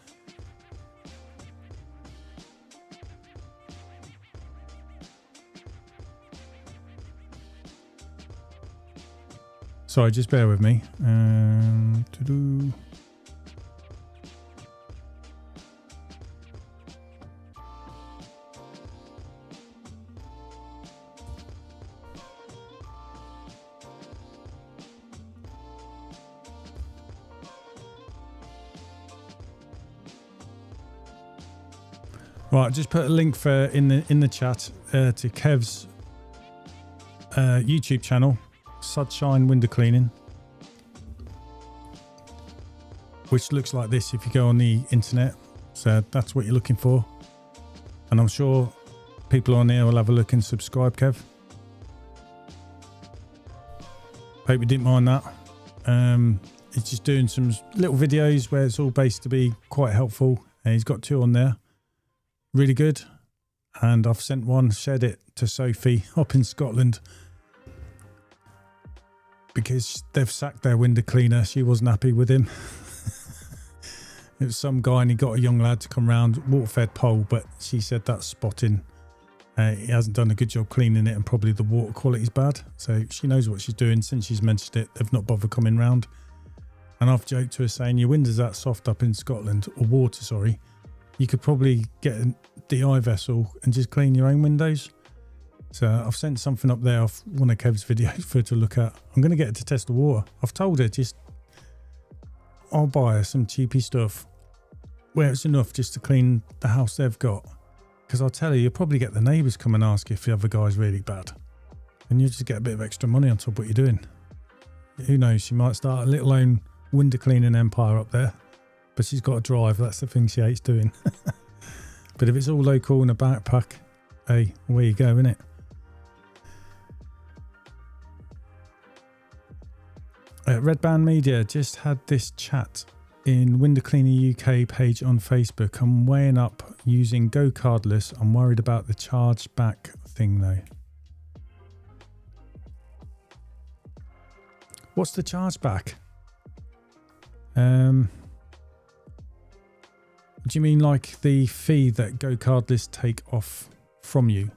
Sorry, just bear with me. Right, just put a link for in the chat to Kev's YouTube channel, Sudshine Window Cleaning, which looks like this if you go on the internet. So that's what you're looking for, and I'm sure people on here will have a look and subscribe. Kev, hope you didn't mind that. It's just doing some little videos where it's all based to be quite helpful, and he's got 2 on there. Really good, and I've sent one, shared it to Sophie up in Scotland because they've sacked their window cleaner. She wasn't happy with him. It was some guy and he got a young lad to come round, water-fed pole, but she said that's spotting. He hasn't done a good job cleaning it, and probably the water quality's bad. So she knows what she's doing. Since she's mentioned it, they've not bothered coming round. And I've joked to her saying, your windows that soft up in Scotland, or water, sorry, you could probably get a DI vessel and just clean your own windows. So I've sent something up there off one of Kev's videos for her to look at. I'm going to get her to test the water. I've told her I'll buy her some cheapy stuff where it's enough just to clean the house they've got. Because I'll tell you, you'll probably get the neighbours come and ask if the other guy's really bad. And you just get a bit of extra money on top of what you're doing. Who knows, you might start a little own window cleaning empire up there. But she's got to drive. That's the thing she hates doing. But if it's all local in a backpack, hey, away you go, innit? Red Band Media just had this chat in Window Cleaner UK page on Facebook. I'm weighing up using Go Cardless. I'm worried about the charge back thing though. What's the charge back? Do you mean like the fee that Go Cardless take off from you?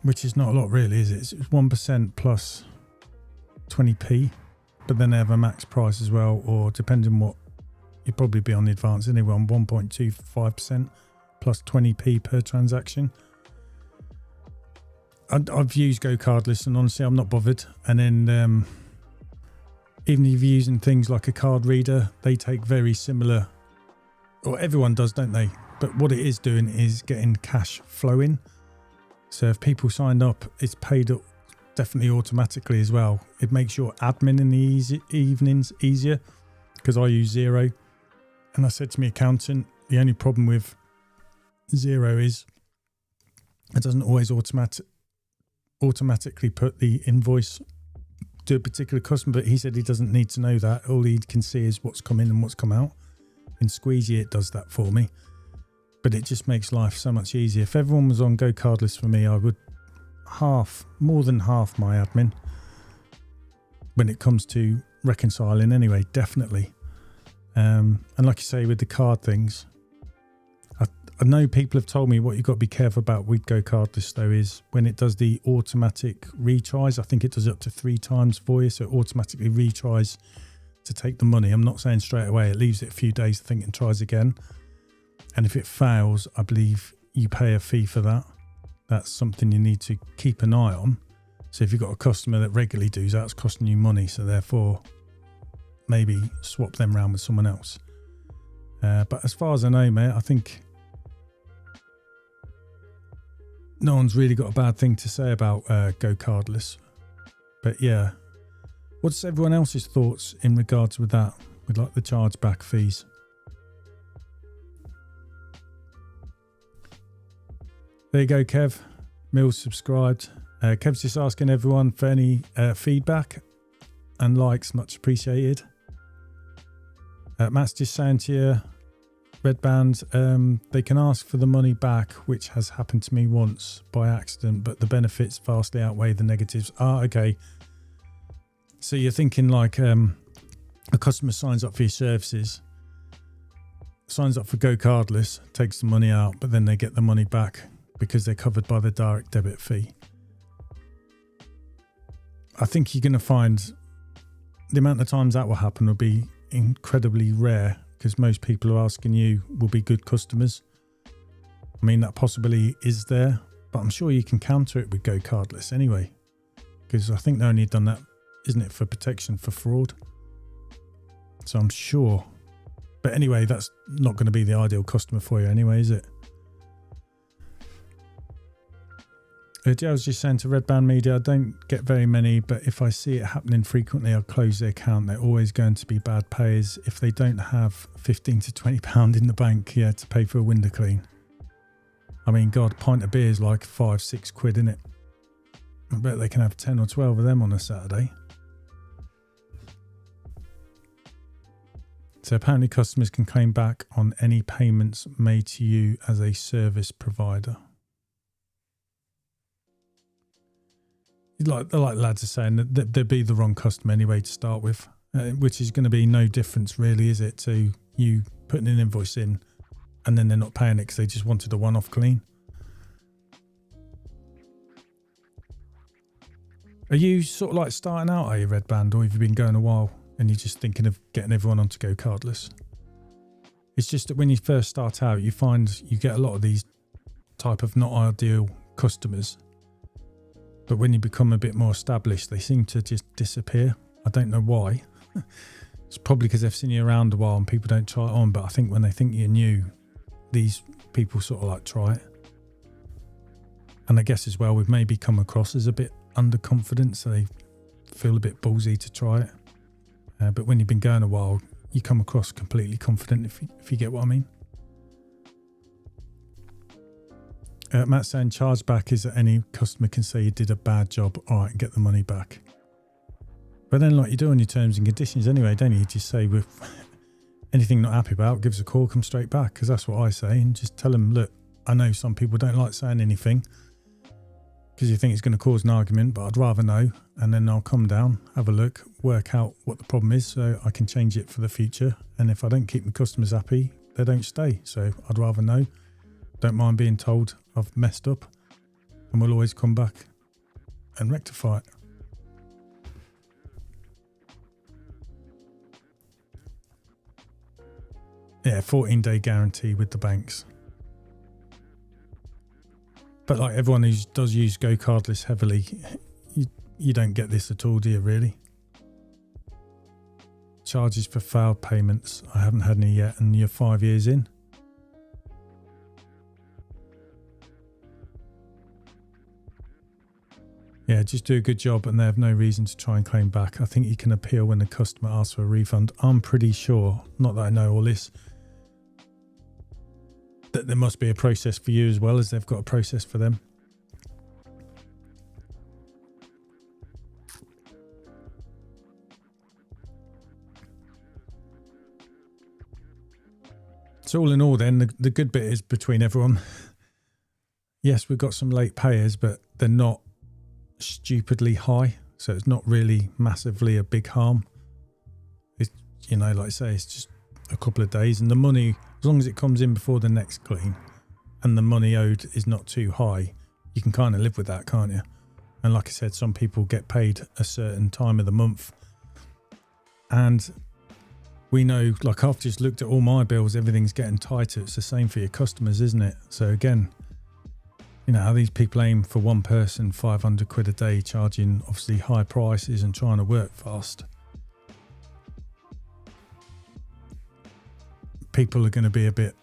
Which is not a lot really, is it? It's 1% plus 20p, but then they have a max price as well, or depending on what, you'd probably be on the advance anyway, on 1.25% plus 20p per transaction. I've used Go Cardless and honestly I'm not bothered. And then even if you're using things like a card reader, they take very similar, or everyone does, don't they? But what it is doing is getting cash flowing. So if people signed up, it's paid up definitely automatically as well. It makes your admin in the evenings easier, because I use Xero. And I said to my accountant, the only problem with Xero is it doesn't always automatically put the invoice to a particular customer, but he said he doesn't need to know that. All he can see is what's come in and what's come out. In Squeezy, it does that for me. But it just makes life so much easier. If everyone was on Go Cardless for me, I would more than half my admin when it comes to reconciling anyway, definitely. And like you say, with the card things, I know people have told me what you've got to be careful about with Go Cardless though is when it does the automatic retries. I think it does it up to 3 times for you, so it automatically retries to take the money. I'm not saying straight away, it leaves it a few days to think and tries again. And if it fails, I believe you pay a fee for that. That's something you need to keep an eye on. So if you've got a customer that regularly does that, it's costing you money. So therefore, maybe swap them around with someone else. But as far as I know, mate, I think no one's really got a bad thing to say about Go Cardless. But yeah, what's everyone else's thoughts in regards with that, with like the chargeback fees? There you go, Kev. Mills subscribed. Kev's just asking everyone for any feedback and likes, much appreciated. Matt's just saying to you, Red Band, they can ask for the money back, which has happened to me once by accident, but the benefits vastly outweigh the negatives. Okay. So you're thinking like a customer signs up for your services, signs up for Go Cardless, takes the money out, but then they get the money back because they're covered by the direct debit fee. I think you're going to find the amount of times that will happen will be incredibly rare, because most people who are asking you will be good customers. I mean, that possibility is there, but I'm sure you can counter it with Go Cardless anyway, because I think they only done that, isn't it, for protection for fraud? So I'm sure. But anyway, that's not going to be the ideal customer for you anyway, is it? I was just saying to Red Band Media, I don't get very many, but if I see it happening frequently, I'll close the account. They're always going to be bad payers if they don't have £15 to £20 in the bank, yeah, to pay for a window clean. I mean, God, a pint of beer is like 5-6 quid, innit? I bet they can have 10 or 12 of them on a Saturday. So apparently customers can claim back on any payments made to you as a service provider. Like lads are saying, that they'd be the wrong customer anyway to start with, which is going to be no difference really, is it, to you putting an invoice in and then they're not paying it because they just wanted a one-off clean. Are you sort of like starting out, are you, Red Band, or have you been going a while and you're just thinking of getting everyone onto Go Cardless? It's just that when you first start out, you find you get a lot of these type of not ideal customers. But when you become a bit more established, they seem to just disappear. I don't know why. It's probably because they've seen you around a while and people don't try it on. But I think when they think you're new, these people sort of like try it. And I guess as well, we've maybe come across as a bit underconfident, so they feel a bit ballsy to try it. But when you've been going a while, you come across completely confident, if you get what I mean. Matt's saying chargeback is that any customer can say you did a bad job, all right, and get the money back. But then, like you do on your terms and conditions anyway, don't you? You just say, with anything not happy about, give us a call, come straight back, because that's what I say, and just tell them, look, I know some people don't like saying anything because you think it's going to cause an argument, but I'd rather know, and then I'll come down, have a look, work out what the problem is so I can change it for the future. And if I don't keep my customers happy, they don't stay. So I'd rather know. Don't mind being told I've messed up, and we'll always come back and rectify it. Yeah, 14-day guarantee with the banks. But like everyone who does use Go Cardless heavily, you don't get this at all, do you, really? Charges for failed payments. I haven't had any yet, and you're 5 years in. Yeah, just do a good job and they have no reason to try and claim back. I think you can appeal when the customer asks for a refund. I'm pretty sure, not that I know all this, that there must be a process for you as well as they've got a process for them. So all in all then, the good bit is between everyone. Yes, we've got some late payers, but they're not stupidly high. So it's not really massively a big harm. It's, you know, like I say, it's just a couple of days, and the money, as long as it comes in before the next clean and the money owed is not too high, you can kind of live with that, can't you? And like I said, some people get paid a certain time of the month. And we know, like I've just looked at all my bills, everything's getting tighter. It's the same for your customers, isn't it? So again, you know, how these people aim for one person, 500 quid a day, charging obviously high prices and trying to work fast. People are going to be a bit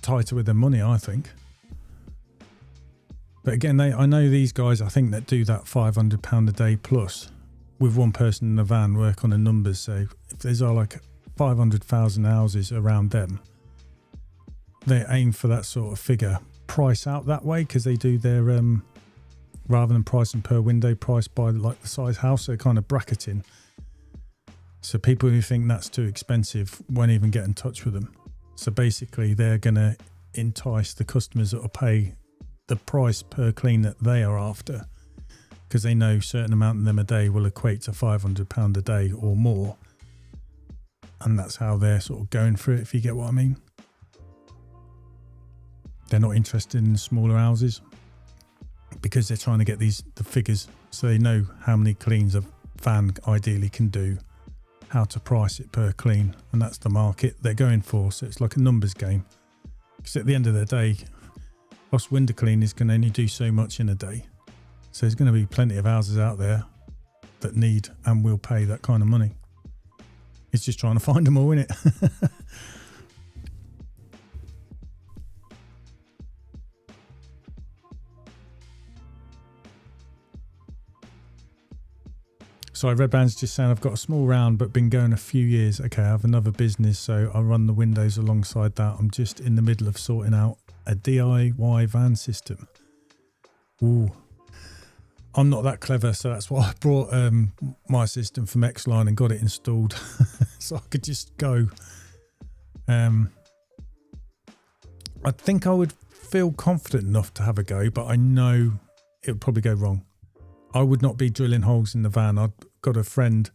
tighter with their money, I think. But again, I know these guys, I think, that do that £500 a day plus with one person in the van, work on the numbers. So if there's like 500,000 houses around them, they aim for that sort of figure. Price out that way because they do their, rather than pricing per window, price by like the size house, so kind of bracketing. So people who think that's too expensive won't even get in touch with them. So basically they're going to entice the customers that will pay the price per clean that they are after, because they know a certain amount of them a day will equate to £500 a day or more. And that's how they're sort of going for it, if you get what I mean. They're not interested in smaller houses because they're trying to get the figures, so they know how many cleans a van ideally can do, how to price it per clean, and that's the market they're going for. So it's like a numbers game, because at the end of the day, us window cleaners can only do so much in a day. So there's going to be plenty of houses out there that need and will pay that kind of money. It's just trying to find them all, innit? Sorry, Red Band's just saying I've got a small round but been going a few years. Okay, I have another business, so I run the windows alongside that. I'm just in the middle of sorting out a DIY van system. Ooh. I'm not that clever, so that's why I brought my system from Xline and got it installed so I could just go. I think I would feel confident enough to have a go, but I know it would probably go wrong. I would not be drilling holes in the van. I've got a friend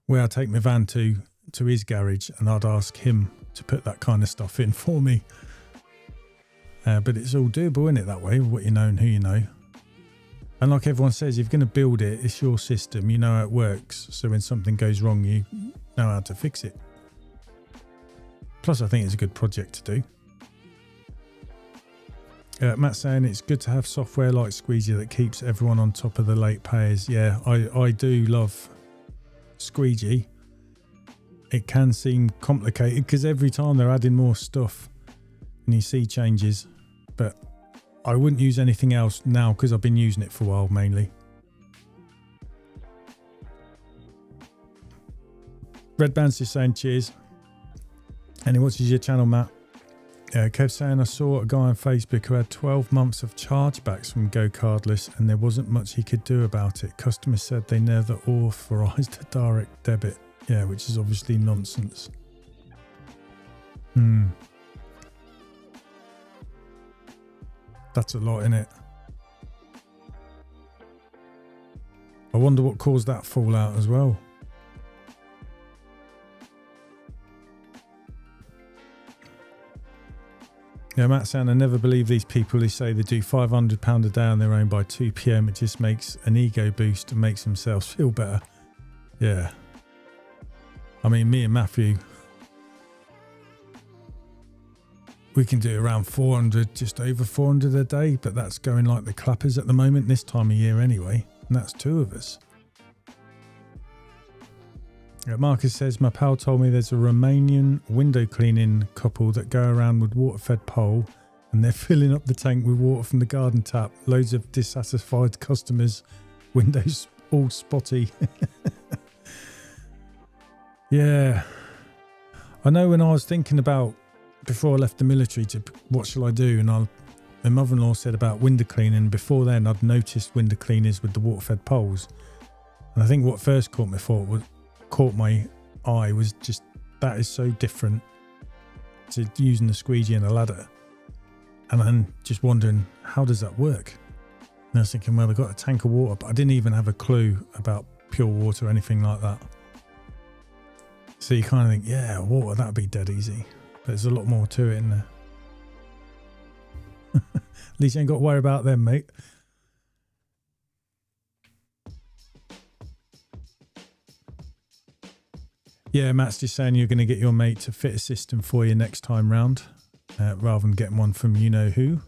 where I take my van to his garage, and I'd ask him to put that kind of stuff in for me. But it's all doable, isn't it, that way, with what you know and who you know. And like everyone says, if you're going to build it, it's your system. You know how it works. So when something goes wrong, you know how to fix it. Plus, I think it's a good project to do. Matt saying it's good to have software like Squeegee that keeps everyone on top of the late payers. Yeah, I do love Squeegee. It can seem complicated because every time they're adding more stuff and you see changes, but I wouldn't use anything else now because I've been using it for a while mainly. Red Band's just saying cheers. And he watches your channel, Matt. Kev saying I saw a guy on Facebook who had 12 months of chargebacks from Go Cardless and there wasn't much he could do about it. Customers said they never authorised a direct debit. Yeah, which is obviously nonsense. That's a lot, innit? I wonder what caused that fallout as well. Yeah, Matt saying I never believe these people who say they do £500 a day on their own by 2 p.m. It just makes an ego boost and makes themselves feel better. Yeah. I mean, me and Matthew, we can do around 400, just over 400 a day, but that's going like the clappers at the moment, this time of year anyway, and that's two of us. Marcus says, my pal told me there's a Romanian window cleaning couple that go around with water-fed pole and they're filling up the tank with water from the garden tap. Loads of dissatisfied customers, windows all spotty. Yeah. I know when I was thinking about, before I left the military, to what shall I do, and my mother-in-law said about window cleaning. Before then, I'd noticed window cleaners with the water-fed poles. And I think what first caught my eye was just, that is so different to using the squeegee and a ladder. And then just wondering, how does that work? And I was thinking, well, they've got a tank of water, but I didn't even have a clue about pure water or anything like that. So you kind of think, yeah, water, that'd be dead easy. But there's a lot more to it in there. At least you ain't got to worry about them, mate. Yeah, Matt's just saying you're going to get your mate to fit a system for you next time round, rather than getting one from you know who.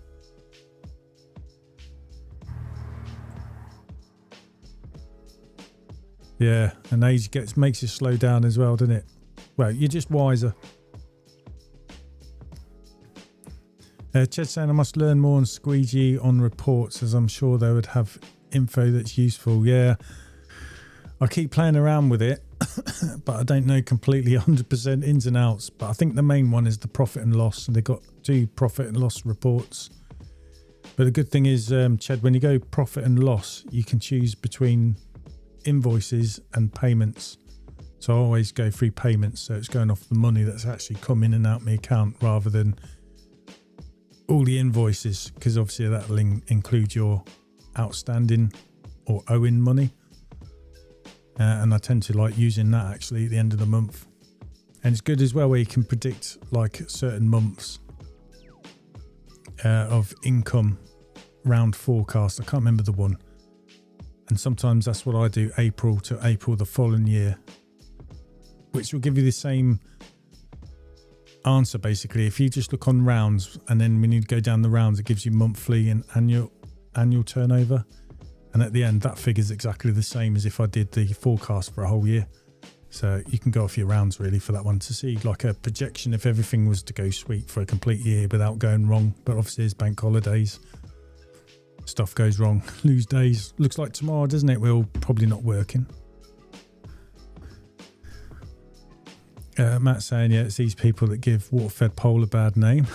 Yeah, and age makes you slow down as well, doesn't it? Well, you're just wiser. Ched saying I must learn more on squeegee on reports, as I'm sure they would have info that's useful. Yeah, I keep playing around with it, but I don't know completely 100% ins and outs. But I think the main one is the profit and loss, and they've got 2 profit and loss reports. But the good thing is, Ched, when you go profit and loss, you can choose between invoices and payments. So I always go through payments, so it's going off the money that's actually come in and out my account rather than all the invoices, because obviously that'll include your outstanding or owing money. And I tend to like using that actually at the end of the month. And it's good as well where you can predict like certain months of income round forecast. I can't remember the one. And sometimes that's what I do, April to April the following year, which will give you the same answer basically. If you just look on rounds and then when you go down the rounds, it gives you monthly and annual turnover. And at the end, that figure's exactly the same as if I did the forecast for a whole year. So you can go off your rounds really for that one to see like a projection if everything was to go sweet for a complete year without going wrong. But obviously there's bank holidays. Stuff goes wrong. Lose days. Looks like tomorrow, doesn't it? We're all probably not working. Matt saying, yeah, it's these people that give water-fed pole a bad name.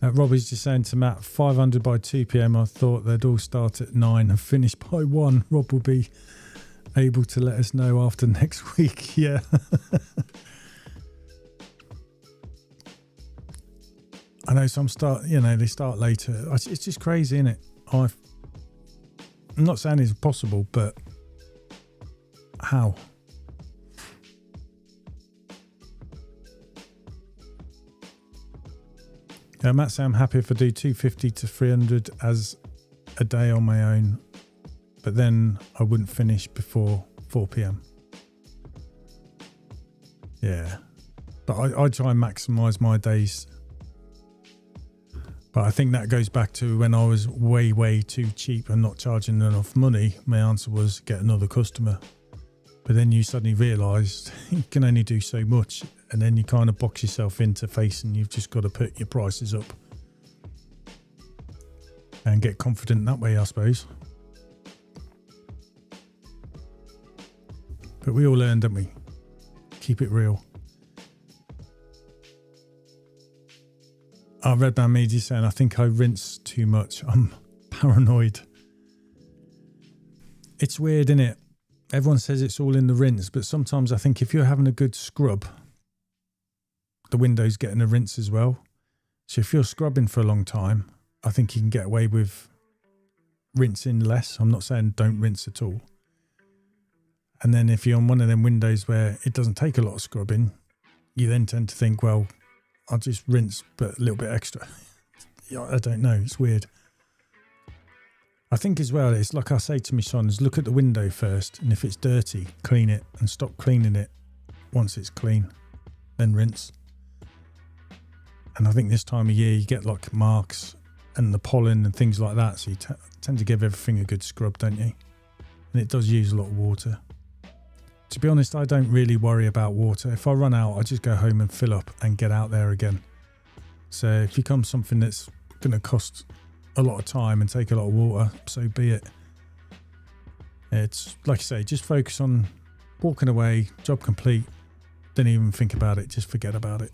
Robbie's just saying to Matt, 500 by 2 p.m. I thought they'd all start at 9 and finish by 1. Rob will be able to let us know after next week. Yeah. I know some they start later. It's just crazy, isn't it? I'm not saying it's impossible, but how? Matt saying I'm happy if I do 250 to 300 as a day on my own, but then I wouldn't finish before 4 p.m. Yeah. But I try and maximise my days. But I think that goes back to when I was way too cheap and not charging enough money. My answer was get another customer. But then you suddenly realised you can only do so much, and then you kind of box yourself into facing you've just got to put your prices up and get confident that way, I suppose. But we all learn, don't we? Keep it real. Our Red Band Media saying, I think I rinse too much. I'm paranoid. It's weird, isn't it? Everyone says it's all in the rinse, but sometimes I think if you're having a good scrub, the window's getting a rinse as well. So if you're scrubbing for a long time, I think you can get away with rinsing less. I'm not saying don't rinse at all. And then if you're on one of them windows where it doesn't take a lot of scrubbing, you then tend to think, well, I'll just rinse, but a little bit extra. Yeah, I don't know. It's weird. I think as well, it's like I say to my sons, look at the window first, and if it's dirty, clean it and stop cleaning it once it's clean, then rinse. And I think this time of year you get like marks and the pollen and things like that, so you tend to give everything a good scrub, don't you? And it does use a lot of water. To be honest, I don't really worry about water. If I run out, I just go home and fill up and get out there again. So if it becomes something that's going to cost a lot of time and take a lot of water, so be it. It's like I say, just focus on walking away, job complete, don't even think about it, just forget about it.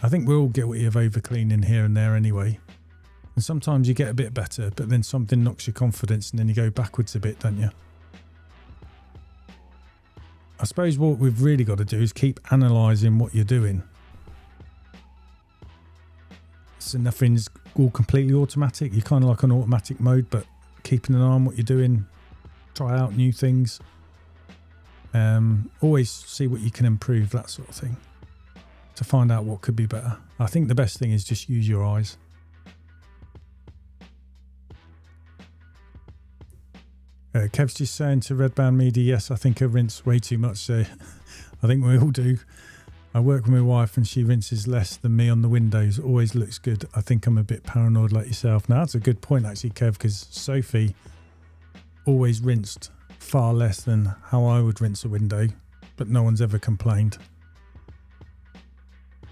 I think we're all guilty of over cleaning here and there anyway, and sometimes you get a bit better, but then something knocks your confidence and then you go backwards a bit, don't you? I suppose what we've really got to do is keep analysing what you're doing. So nothing's all completely automatic. You're kind of like on automatic mode, but keeping an eye on what you're doing. Try out new things. Always see what you can improve, that sort of thing, to find out what could be better. I think the best thing is just use your eyes. Kev's just saying to Red Band Media, yes, I think I rinse way too much. So I think we all do. I work with my wife and she rinses less than me on the windows. Always looks good. I think I'm a bit paranoid like yourself. Now, that's a good point actually, Kev, because Sophie always rinsed far less than how I would rinse a window, but no one's ever complained.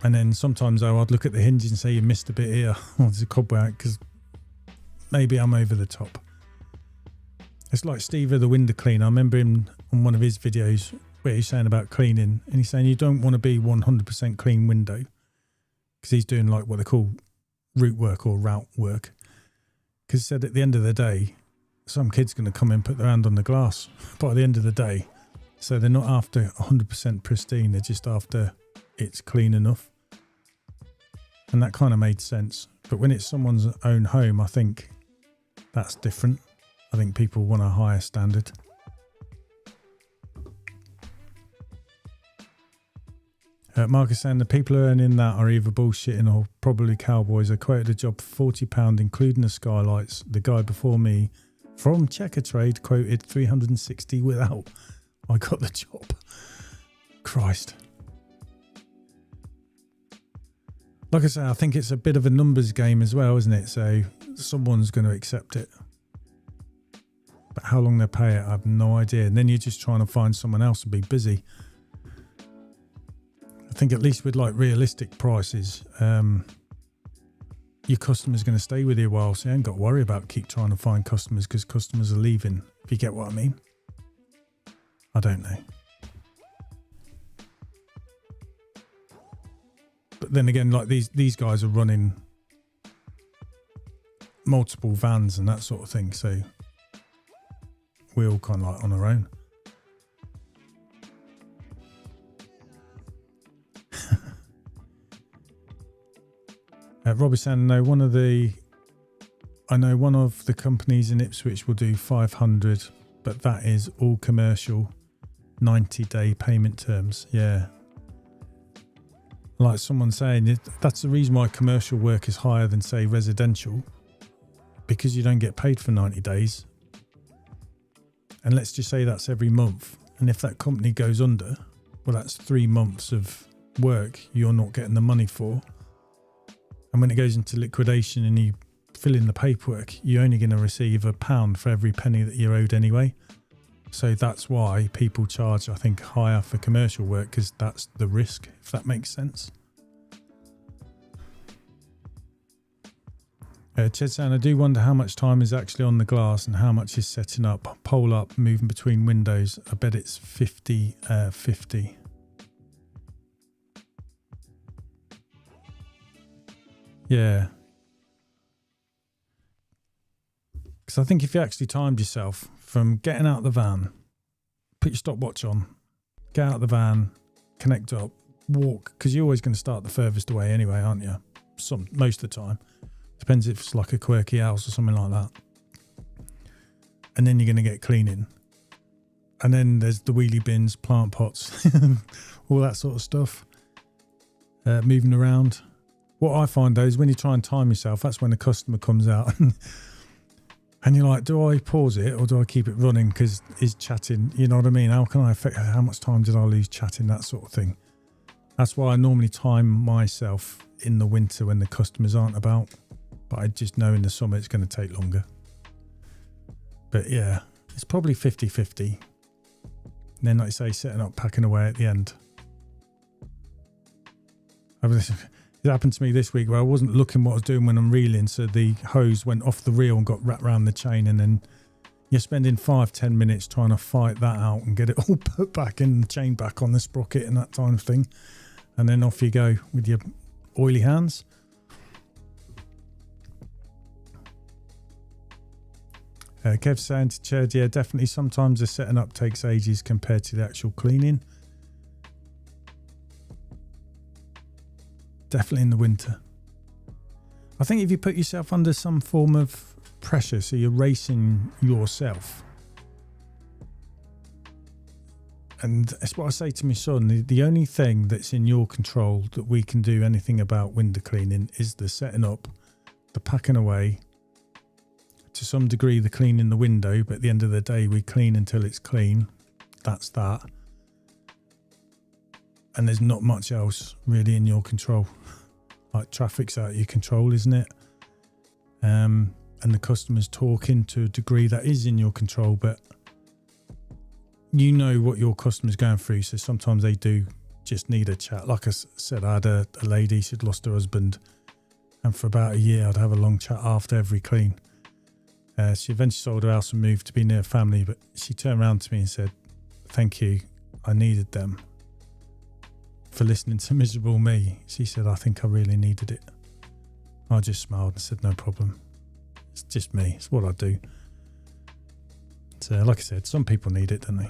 And then sometimes though, I'd look at the hinge and say, you missed a bit here. Or there's a cobweb, because maybe I'm over the top. It's like Steve the window cleaner. I remember him on one of his videos where he's saying about cleaning, and he's saying you don't want to be 100% clean window, because he's doing like what they call route work or route work. Because he said at the end of the day, some kid's going to come in and put their hand on the glass by the end of the day. So they're not after 100% pristine, they're just after it's clean enough. And that kind of made sense. But when it's someone's own home, I think that's different. I think people want a higher standard. Marcus saying the people earning that are either bullshitting or probably cowboys. I quoted a job for £40, including the skylights. The guy before me from Checkatrade quoted 360 without. I got the job. Christ. Like I say, I think it's a bit of a numbers game as well, isn't it? So someone's going to accept it. But how long they pay it, I have no idea. And then you're just trying to find someone else to be busy. I think at least with like realistic prices, your customer's going to stay with you a while. So you ain't got to worry about keep trying to find customers because customers are leaving. If you get what I mean. I don't know. But then again, like these guys are running multiple vans and that sort of thing. So we're all kind of like on our own. Robbie saying, I know one of the companies in Ipswich will do 500, but that is all commercial, 90-day payment terms. Yeah. Like someone saying, that's the reason why commercial work is higher than, say, residential, because you don't get paid for 90 days. And let's just say that's every month. And if that company goes under, well, that's 3 months of work you're not getting the money for. And when it goes into liquidation and you fill in the paperwork, you're only going to receive £1 for every penny that you're owed anyway. So that's why people charge, I think, higher for commercial work, because that's the risk, if that makes sense. Ched saying, I do wonder how much time is actually on the glass and how much is setting up, pole up, moving between windows. I bet it's 50-50. Yeah. Because I think if you actually timed yourself from getting out of the van, put your stopwatch on, get out of the van, connect up, walk, because you're always going to start the furthest away anyway, aren't you? Most of the time. Depends if it's like a quirky house or something like that. And then you're going to get cleaning. And then there's the wheelie bins, plant pots, all that sort of stuff. Moving around. What I find though is when you try and time yourself, that's when the customer comes out and you're like, do I pause it or do I keep it running because he's chatting? You know what I mean? How can I affect, how much time did I lose chatting? That sort of thing. That's why I normally time myself in the winter when the customers aren't about. But I just know in the summer it's going to take longer. But yeah, it's probably 50-50. And then, like I say, setting up, packing away at the end. It happened to me this week where I wasn't looking what I was doing when I'm reeling, so the hose went off the reel and got wrapped around the chain, and then you're spending 5-10 minutes trying to fight that out and get it all put back in, the chain back on the sprocket and that kind of thing. And then off you go with your oily hands. Kev saying to Ched, yeah, definitely sometimes the setting up takes ages compared to the actual cleaning. Definitely in the winter. I think if you put yourself under some form of pressure, so you're racing yourself. And that's what I say to my son, the only thing that's in your control that we can do anything about window cleaning is the setting up, the packing away, to some degree the cleaning the window, but at the end of the day we clean until it's clean. That's that. And there's not much else really in your control. Like traffic's out of your control, isn't it? And the customer's talking to a degree that is in your control, but you know what your customer's going through, so sometimes they do just need a chat. Like I said, I had a lady, she'd lost her husband, and for about a year I'd have a long chat after every clean. She eventually sold her house and moved to be near family, but she turned around to me and said, thank you, I needed them for listening to miserable me. She said, I think I really needed it. I just smiled and said, no problem. It's just me. It's what I do. So, like I said, some people need it, don't they?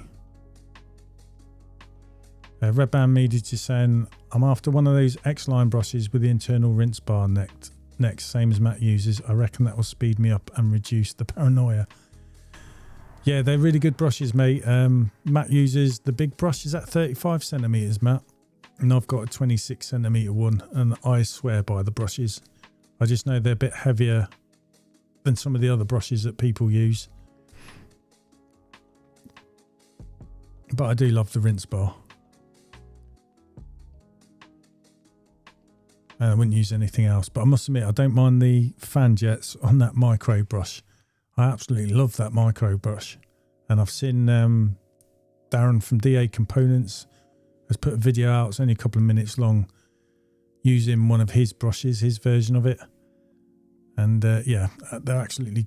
Red Band Media just saying, I'm after one of those xline brushes with the internal rinse bar next, same as Matt uses. I reckon that will speed me up and reduce the paranoia. Yeah, they're really good brushes, mate. Matt uses the big brush. Is that 35 centimeters, Matt? And I've got a 26 centimeter one, and I swear by the brushes. I just know they're a bit heavier than some of the other brushes that people use. But I do love the rinse bar. I wouldn't use anything else, but I must admit I don't mind the fan jets on that micro brush. I absolutely love that micro brush, and I've seen Darren from DA Components has put a video out. It's only a couple of minutes long, using one of his brushes, his version of it, and yeah, they're absolutely.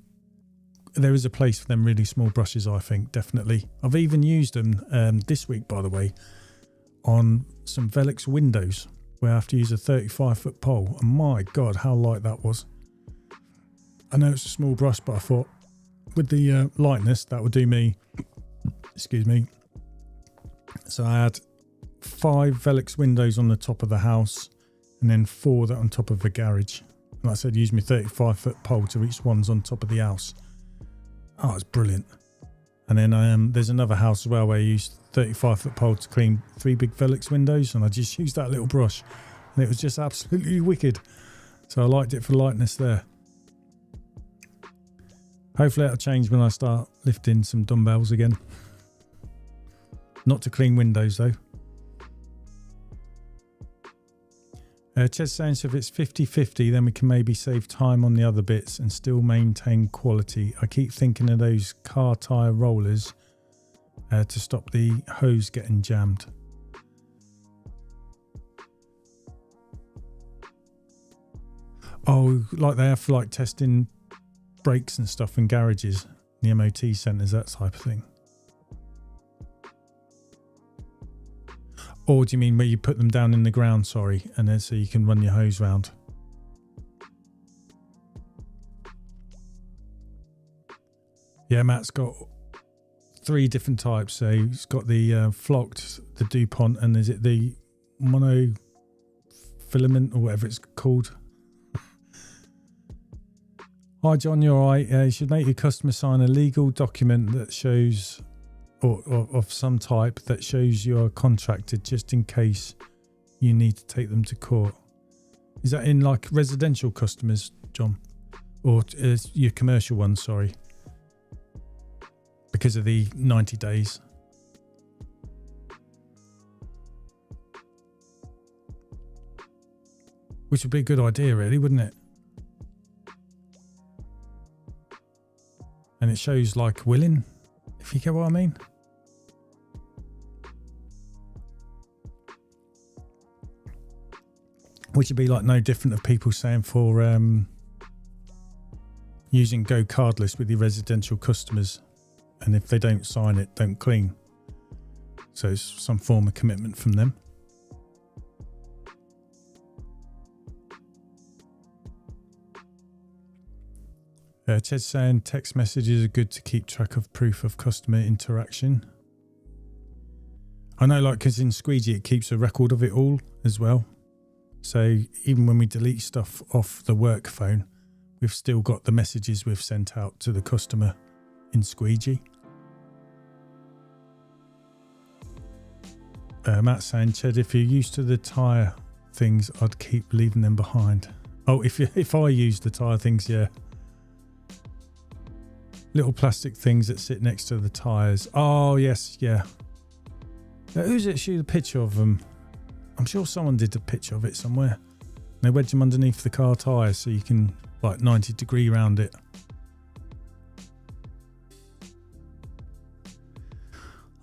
There is a place for them really small brushes, I think, definitely. I've even used them this week, by the way, on some Velux windows, where I have to use a 35-foot pole, and my God, how light that was. I know it's a small brush, but I thought with the lightness, that would do me. Excuse me. So I had 5 Velux windows on the top of the house, and then 4 that on top of the garage. And like I said, use my 35-foot pole to reach ones on top of the house. Oh, it's brilliant. And then there's another house as well where I used 35-foot pole to clean 3 big Velux windows, and I just used that little brush, and it was just absolutely wicked. So I liked it for lightness there. Hopefully that'll change when I start lifting some dumbbells again. Not to clean windows though. Chez saying, so if it's 50-50, then we can maybe save time on the other bits and still maintain quality. I keep thinking of those car tyre rollers to stop the hose getting jammed. Oh, like they have for like testing brakes and stuff in garages, the MOT centres, that type of thing. Or do you mean where you put them down in the ground, sorry, and then so you can run your hose round? Yeah, Matt's got 3 different types. So he's got the flocked, the DuPont, and is it the monofilament or whatever it's called? Hi John, you're right. You should make your customer sign a legal document that shows, or of some type that shows you are contracted, just in case you need to take them to court. Is that in like residential customers, John, or your commercial ones? Sorry, because of the 90 days. Which would be a good idea, really, wouldn't it? And it shows like willing, if you get what I mean. Which would be like no different of people saying for using Go Cardless with your residential customers, and if they don't sign it, don't clean. So it's some form of commitment from them. Ted's saying text messages are good to keep track of proof of customer interaction. I know, like, because in Squeegee it keeps a record of it all as well. So even when we delete stuff off the work phone, we've still got the messages we've sent out to the customer in Squeegee. Matt's saying, Ched, if you're used to the tyre things, I'd keep leaving them behind. Oh, if I use the tyre things, yeah. Little plastic things that sit next to the tyres. Oh, yes, yeah. Now, who's it shoot a picture of them? I'm sure someone did a picture of it somewhere. They wedge them underneath the car tyres so you can, like, 90 degree round it.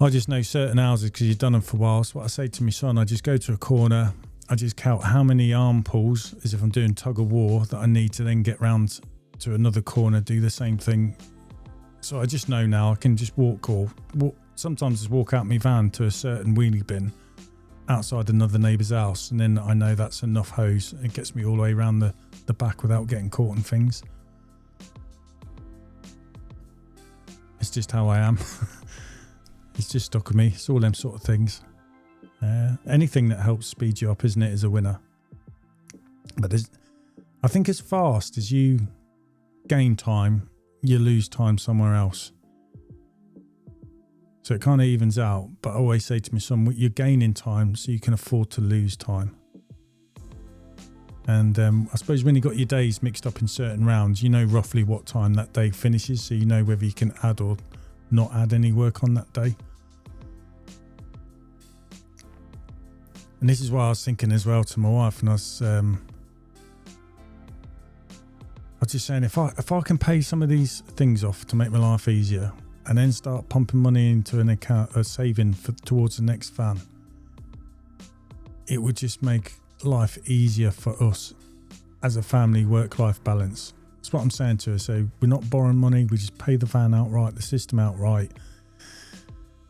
I just know certain houses because you've done them for a while. So what I say to my son, I just go to a corner, I just count how many arm pulls, as if I'm doing tug of war, that I need to then get round to another corner, do the same thing. So I just know now I can just walk, sometimes just walk out my van to a certain wheelie bin outside another neighbour's house, and then I know that's enough hose. It gets me all the way around the back without getting caught in things. It's just how I am. It's just stuck with me. It's all them sort of things. Anything that helps speed you up, isn't it, is a winner. But I think as fast as you gain time, you lose time somewhere else. So it kind of evens out. But I always say to my son, you're gaining time so you can afford to lose time. And I suppose when you got your days mixed up in certain rounds, you know roughly what time that day finishes, so you know whether you can add or not add any work on that day. And this is why I was thinking as well to my wife, and I was just saying, if I can pay some of these things off to make my life easier, and then start pumping money into an account, a saving towards the next van, it would just make life easier for us as a family, work-life balance. That's what I'm saying to her. So we're not borrowing money, we just pay the van outright, the system outright.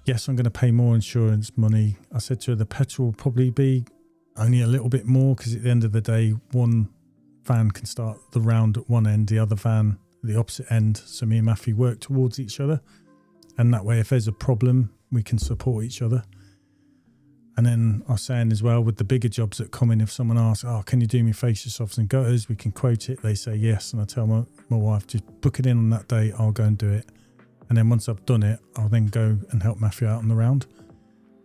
Yes, I'm going to pay more insurance money. I said to her, the petrol will probably be only a little bit more, because at the end of the day, one van can start the round at one end, the other van at the opposite end. So me and Matthew work towards each other. And that way, if there's a problem, we can support each other. And then I was saying as well, with the bigger jobs that come in, if someone asks, oh, can you do me fascia softs and gutters? We can quote it. They say yes. And I tell my wife, just book it in on that day. I'll go and do it. And then once I've done it, I'll then go and help Matthew out on the round.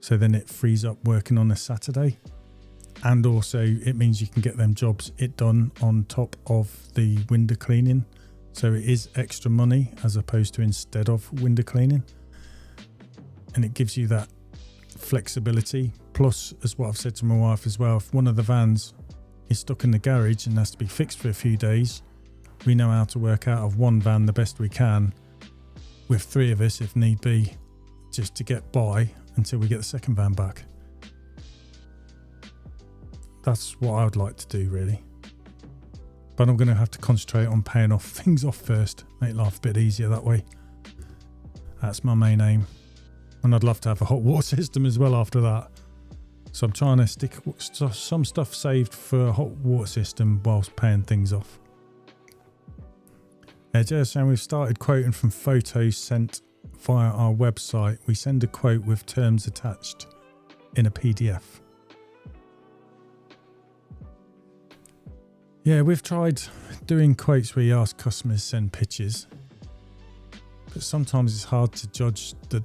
So then it frees up working on a Saturday. And also it means you can get them jobs done on top of the window cleaning. So it is extra money as opposed to instead of window cleaning. And it gives you that flexibility. Plus, as what I've said to my wife as well, if one of the vans is stuck in the garage and has to be fixed for a few days, we know how to work out of one van the best we can, with 3 of us if need be, just to get by until we get the second van back. That's what I would like to do, really. But I'm going to have to concentrate on paying off things off first, make life a bit easier that way. That's my main aim. And I'd love to have a hot water system as well after that. So I'm trying to stick some stuff saved for a hot water system whilst paying things off. Just saying, we've started quoting from photos sent via our website. We send a quote with terms attached in a PDF. Yeah, we've tried doing quotes where you ask customers to send pictures, but sometimes it's hard to judge the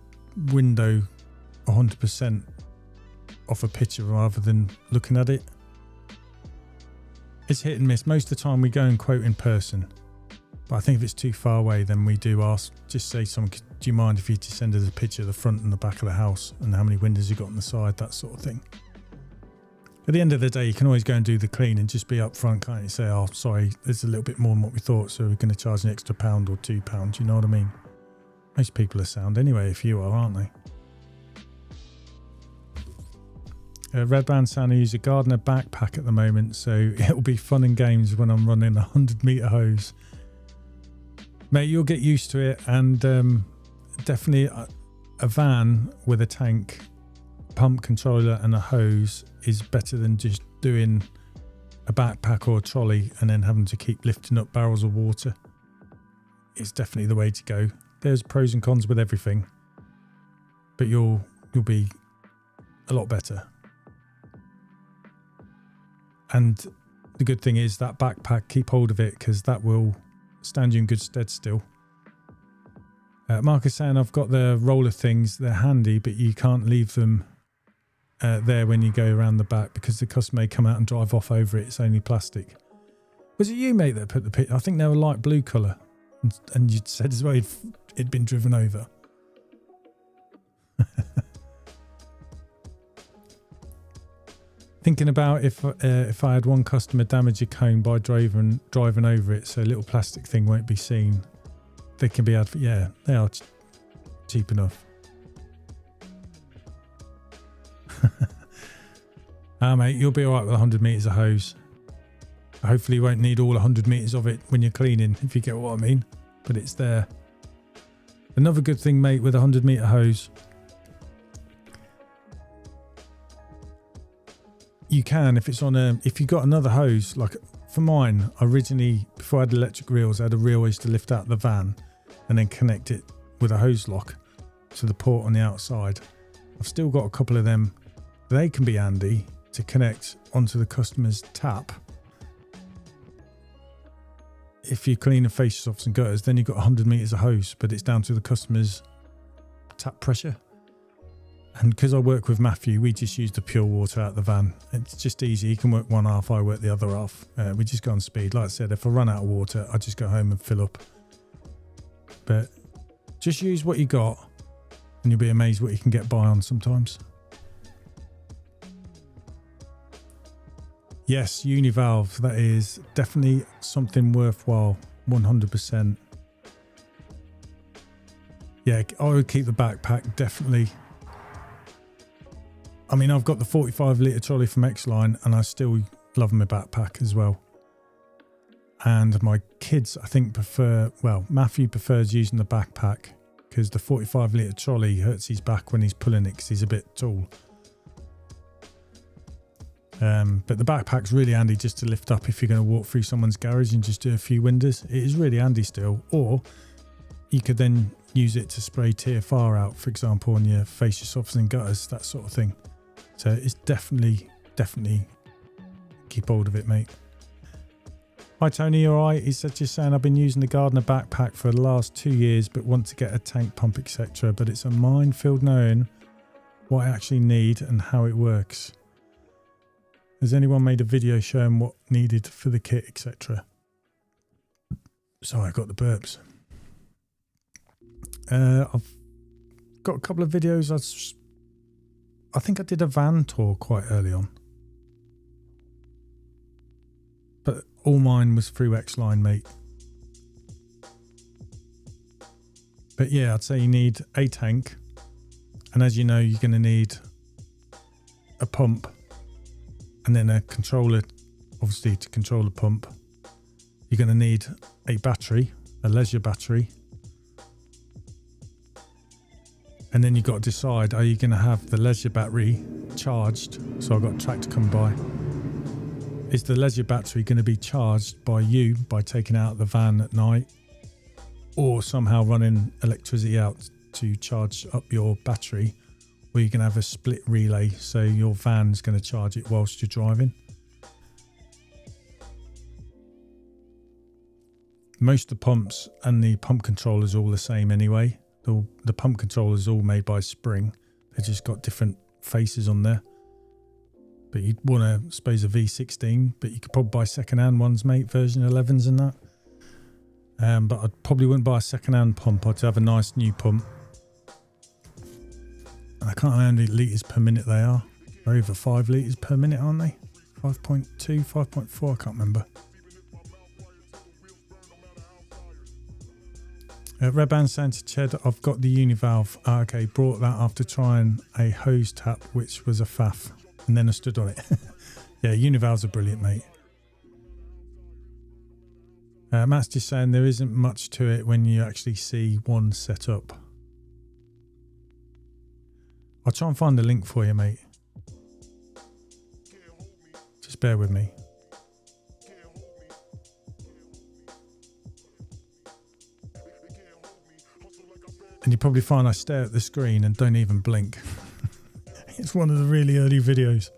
window 100% off a picture rather than looking at it. It's hit and miss. Most of the time we go and quote in person, but I think if it's too far away, then we do ask, just say someone, do you mind if you just send us a picture of the front and the back of the house and how many windows you got on the side, that sort of thing. At the end of the day, you can always go and do the clean and just be up front, can't you? Say, oh, sorry, there's a little bit more than what we thought, so we're going to charge an extra £1 or £2. You know what I mean? Most people are sound anyway, if you are, aren't they? Red Band Sound, I use a gardener backpack at the moment, so it'll be fun and games when I'm running a 100-metre hose. Mate, you'll get used to it, and definitely a van with a tank, pump controller and a hose is better than just doing a backpack or a trolley and then having to keep lifting up barrels of water. It's definitely the way to go. There's pros and cons with everything, but you'll be a lot better. And the good thing is that backpack, keep hold of it, because that will stand you in good stead still. Mark is saying, I've got the roller things, they're handy, but you can't leave them there when you go around the back because the customer may come out and drive off over it. It's only plastic. Was it you, mate, that put the picture? I think they were light blue colour, and you said as well it'd been driven over. Thinking about if I had one customer damage a cone by driving over it, so a little plastic thing won't be seen. They can be yeah, they are cheap enough. Mate, you'll be alright with 100 metres of hose. Hopefully you won't need all 100 metres of it when you're cleaning, if you get what I mean. But it's there. Another good thing, mate, with a 100 metre hose, you can, if it's on if you got another hose, like for mine, originally, before I had electric reels, I had a reel I used to lift out of the van and then connect it with a hose lock to the port on the outside. I've still got a couple of them. They can be handy to connect onto the customer's tap. If you're cleaning fascia softs and gutters, then you've got 100 metres of hose, but it's down to the customer's tap pressure. And because I work with Matthew, we just use the pure water out of the van. It's just easy. He can work one half, I work the other half. We just go on speed. Like I said, if I run out of water, I just go home and fill up. But just use what you got and you'll be amazed what you can get by on sometimes. Yes, univalve. That is definitely something worthwhile. 100%. Yeah, I would keep the backpack, definitely. I mean, I've got the 45 litre trolley from Xline and I still love my backpack as well. And my kids, I think, Matthew prefers using the backpack because the 45 litre trolley hurts his back when he's pulling it because he's a bit tall. But the backpack's really handy just to lift up if you're going to walk through someone's garage and just do a few windows. It is really handy still. Or you could then use it to spray TFR out, for example, on your fascia softs and gutters, that sort of thing. So it's definitely keep hold of it, mate. Hi Tony, you alright? He said, just saying, I've been using the gardener backpack for the last 2 years but want to get a tank pump, etc. But it's a minefield knowing what I actually need and how it works. Has anyone made a video showing what needed for the kit, etc.? Sorry, I got the burps. I've got a couple of videos. I think I did a van tour quite early on. but all mine was through xline, mate. But yeah, I'd say you need a tank, and as you know, you're going to need a pump and then a controller, obviously, to control the pump. You're going to need a battery, a leisure battery, and then you've got to decide, are you going to have the leisure battery charged? So I've got a tractor come by. Is the leisure battery going to be charged by you by taking it out of the van at night, or somehow running electricity out to charge up your battery, or you can have a split relay so your van's going to charge it whilst you're driving? Most of the pumps and the pump controllers are all the same anyway. The pump controllers are all made by Spring. They've just got different faces on there. But you'd want to, suppose, a V16, but you could probably buy second-hand ones, mate, version 11s and that. But I probably wouldn't buy a second-hand pump. I'd have a nice new pump. And I can't remember how many litres per minute they are. They're over 5 litres per minute, aren't they? 5.2, 5.4, I can't remember. Red Band Santa Ched, I've got the univalve. Okay, brought that after trying a hose tap, which was a faff. And then I stood on it. Yeah, univalves are brilliant, mate. Matt's just saying there isn't much to it when you actually see one set up. I'll try and find the link for you, mate. Just bear with me. And you probably find I stare at the screen and don't even blink. It's one of the really early videos.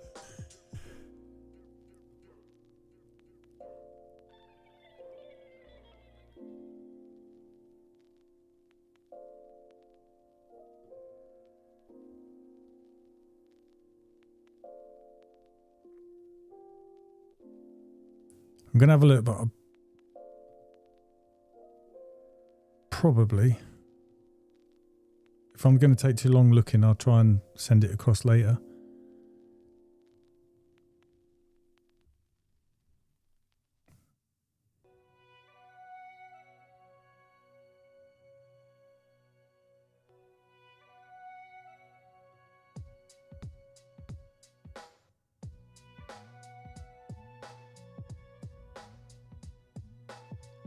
I'm going to have a look, but I'll probably, if I'm going to take too long looking, I'll try and send it across later.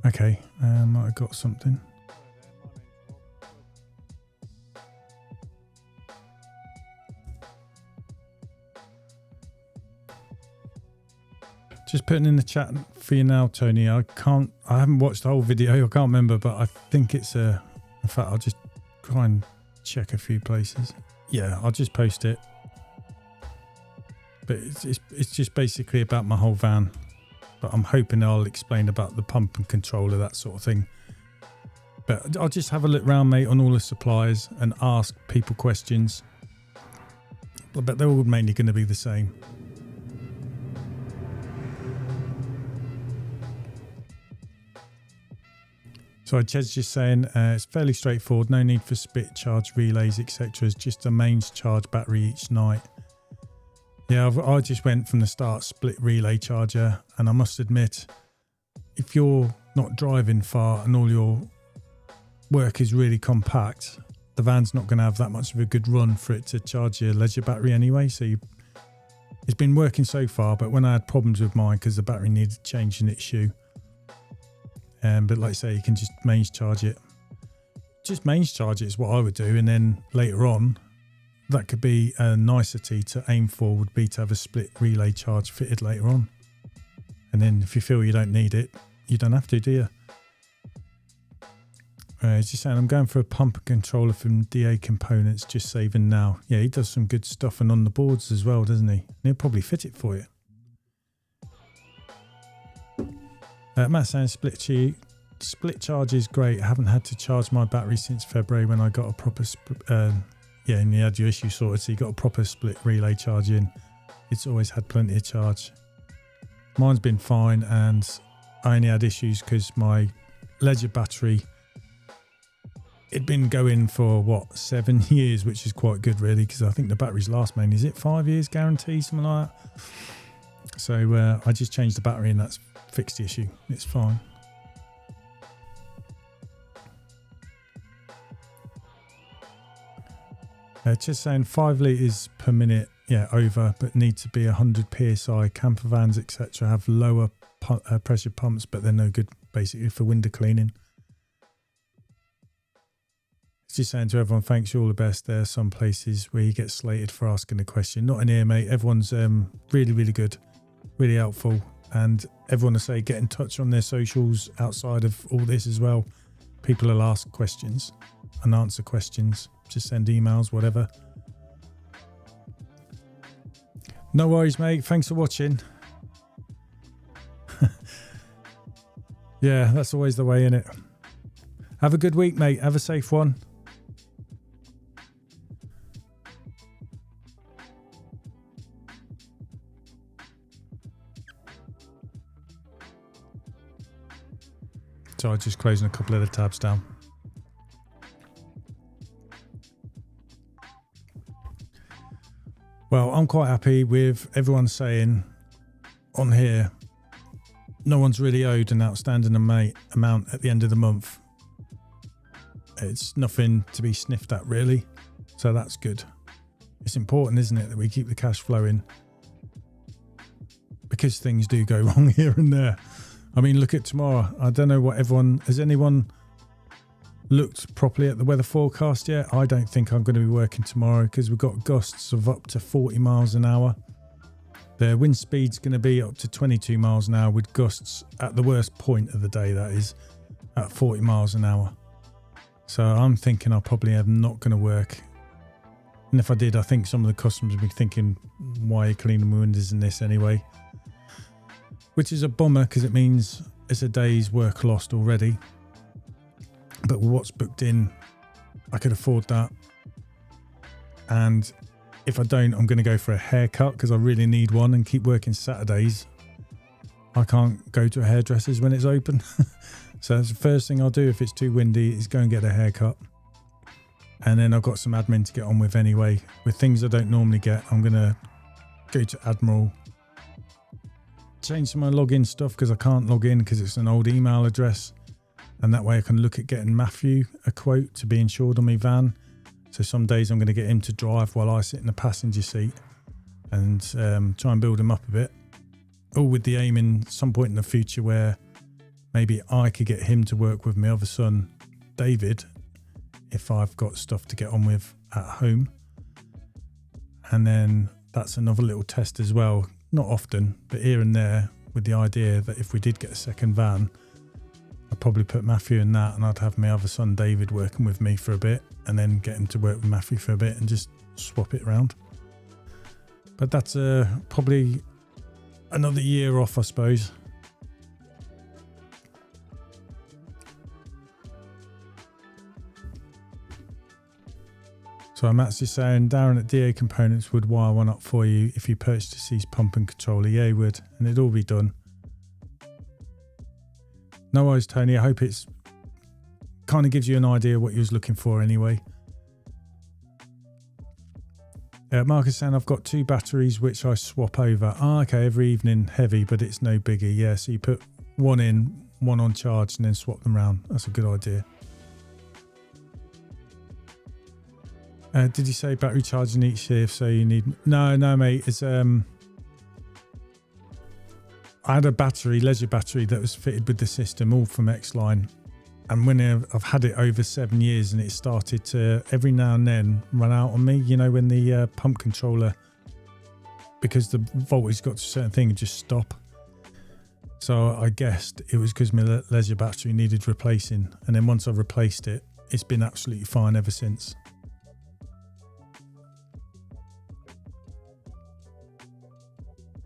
Okay, might have got something. Just putting in the chat for you now, Tony. I haven't watched the whole video. I can't remember, but I think it's in fact, I'll just try and check a few places. Yeah, I'll just post it. But it's just basically about my whole van. But I'm hoping I'll explain about the pump and controller, that sort of thing. But I'll just have a look round, mate, on all the suppliers and ask people questions. But they're all mainly going to be the same. So Ched's just saying it's fairly straightforward. No need for split charge relays, etc. It's just a mains charge battery each night. Yeah, I just went from the start split relay charger, and I must admit, if you're not driving far and all your work is really compact, the van's not going to have that much of a good run for it to charge your leisure battery anyway. So it's been working so far, but when I had problems with mine because the battery needed changing its shoe, but like I say, you can just mains charge it. Just mains charge it is what I would do, and then later on, that could be a nicety to aim for, would be to have a split relay charge fitted later on. And then if you feel you don't need it, you don't have to, do you? He's just saying, I'm going for a pump controller from DA Components, just saving now. Yeah, he does some good stuff and on the boards as well, doesn't he? And he'll probably fit it for you. Matt saying split charge is great. I haven't had to charge my battery since February when I got a proper yeah, and you had your issue sorted, so you got a proper split relay charge in. It's always had plenty of charge. Mine's been fine, and I only had issues because my leisure battery, it'd been going for what, 7 years, which is quite good really, because I think the batteries last mainly, is it 5 years guarantee, something like that? So I just changed the battery, and that's fixed the issue. It's fine. Just saying 5 litres per minute, yeah, over, but need to be 100 psi. Camper vans, etc. have lower pressure pumps, but they're no good basically for window cleaning. It's just saying to everyone, thanks, you all the best. There are some places where you get slated for asking a question. Not in here, mate. Everyone's really, really good, really helpful. And everyone will say get in touch on their socials outside of all this as well. People will ask questions and answer questions. Just send emails, whatever. No worries, mate. Thanks for watching. Yeah, that's always the way, innit? Have a good week, mate. Have a safe one. So I'm just closing a couple of the tabs down. Well, I'm quite happy with everyone saying on here, no one's really owed an outstanding amount at the end of the month. It's nothing to be sniffed at, really. So that's good. It's important, isn't it, that we keep the cash flowing, because things do go wrong here and there. I mean, look at tomorrow. I don't know what has anyone looked properly at the weather forecast yet? I don't think I'm going to be working tomorrow because we've got gusts of up to 40 miles an hour. The wind speed's going to be up to 22 miles an hour with gusts at the worst point of the day, that is, at 40 miles an hour. So I'm thinking I probably am not going to work. And if I did, I think some of the customers would be thinking, why are you cleaning my windows in this anyway? Which is a bummer because it means it's a day's work lost already. But with what's booked in, I could afford that. And if I don't, I'm going to go for a haircut because I really need one and keep working Saturdays. I can't go to a hairdresser's when it's open. So that's the first thing I'll do if it's too windy is go and get a haircut. And then I've got some admin to get on with anyway. With things I don't normally get, I'm going to go to Admiral. Change some of my login stuff because I can't log in because it's an old email address. And that way I can look at getting Matthew a quote to be insured on my van. So some days I'm going to get him to drive while I sit in the passenger seat and try and build him up a bit. All with the aim in some point in the future where maybe I could get him to work with my other son, David, if I've got stuff to get on with at home. And then that's another little test as well. Not often, but here and there, with the idea that if we did get a second van, I'd probably put Matthew in that and I'd have my other son David working with me for a bit and then get him to work with Matthew for a bit and just swap it around. But that's probably another year off, I suppose. So Matt's just saying, Darren at DA Components would wire one up for you if you purchased his pump and controller. Yeah, he would, and it'd all be done. No worries, Tony. I hope it's kind of gives you an idea what you was looking for anyway. Mark is saying, I've got 2 batteries which I swap over. Okay, every evening heavy, but it's no biggie. Yeah, so you put one in, one on charge, and then swap them around. That's a good idea. Did you say battery charging each shift? So you need... No, mate. It's I had a battery, leisure battery, that was fitted with the system, all from Xline. And when I've had it over 7 years, and it started to every now and then run out on me. You know, when the pump controller, because the voltage got to a certain thing, and just stop. So I guessed it was because my leisure battery needed replacing. And then once I replaced it, it's been absolutely fine ever since.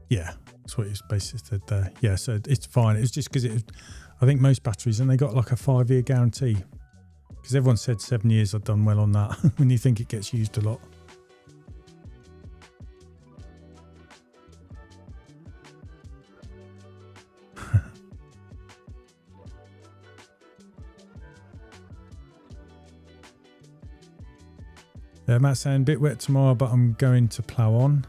Yeah, that's what it's basically said there. Yeah, so it's fine. It's just because I think most batteries, and they got like a 5-year guarantee. Because everyone said 7 years, I've done well on that when you think it gets used a lot. Matt's saying, bit wet tomorrow, but I'm going to plough on.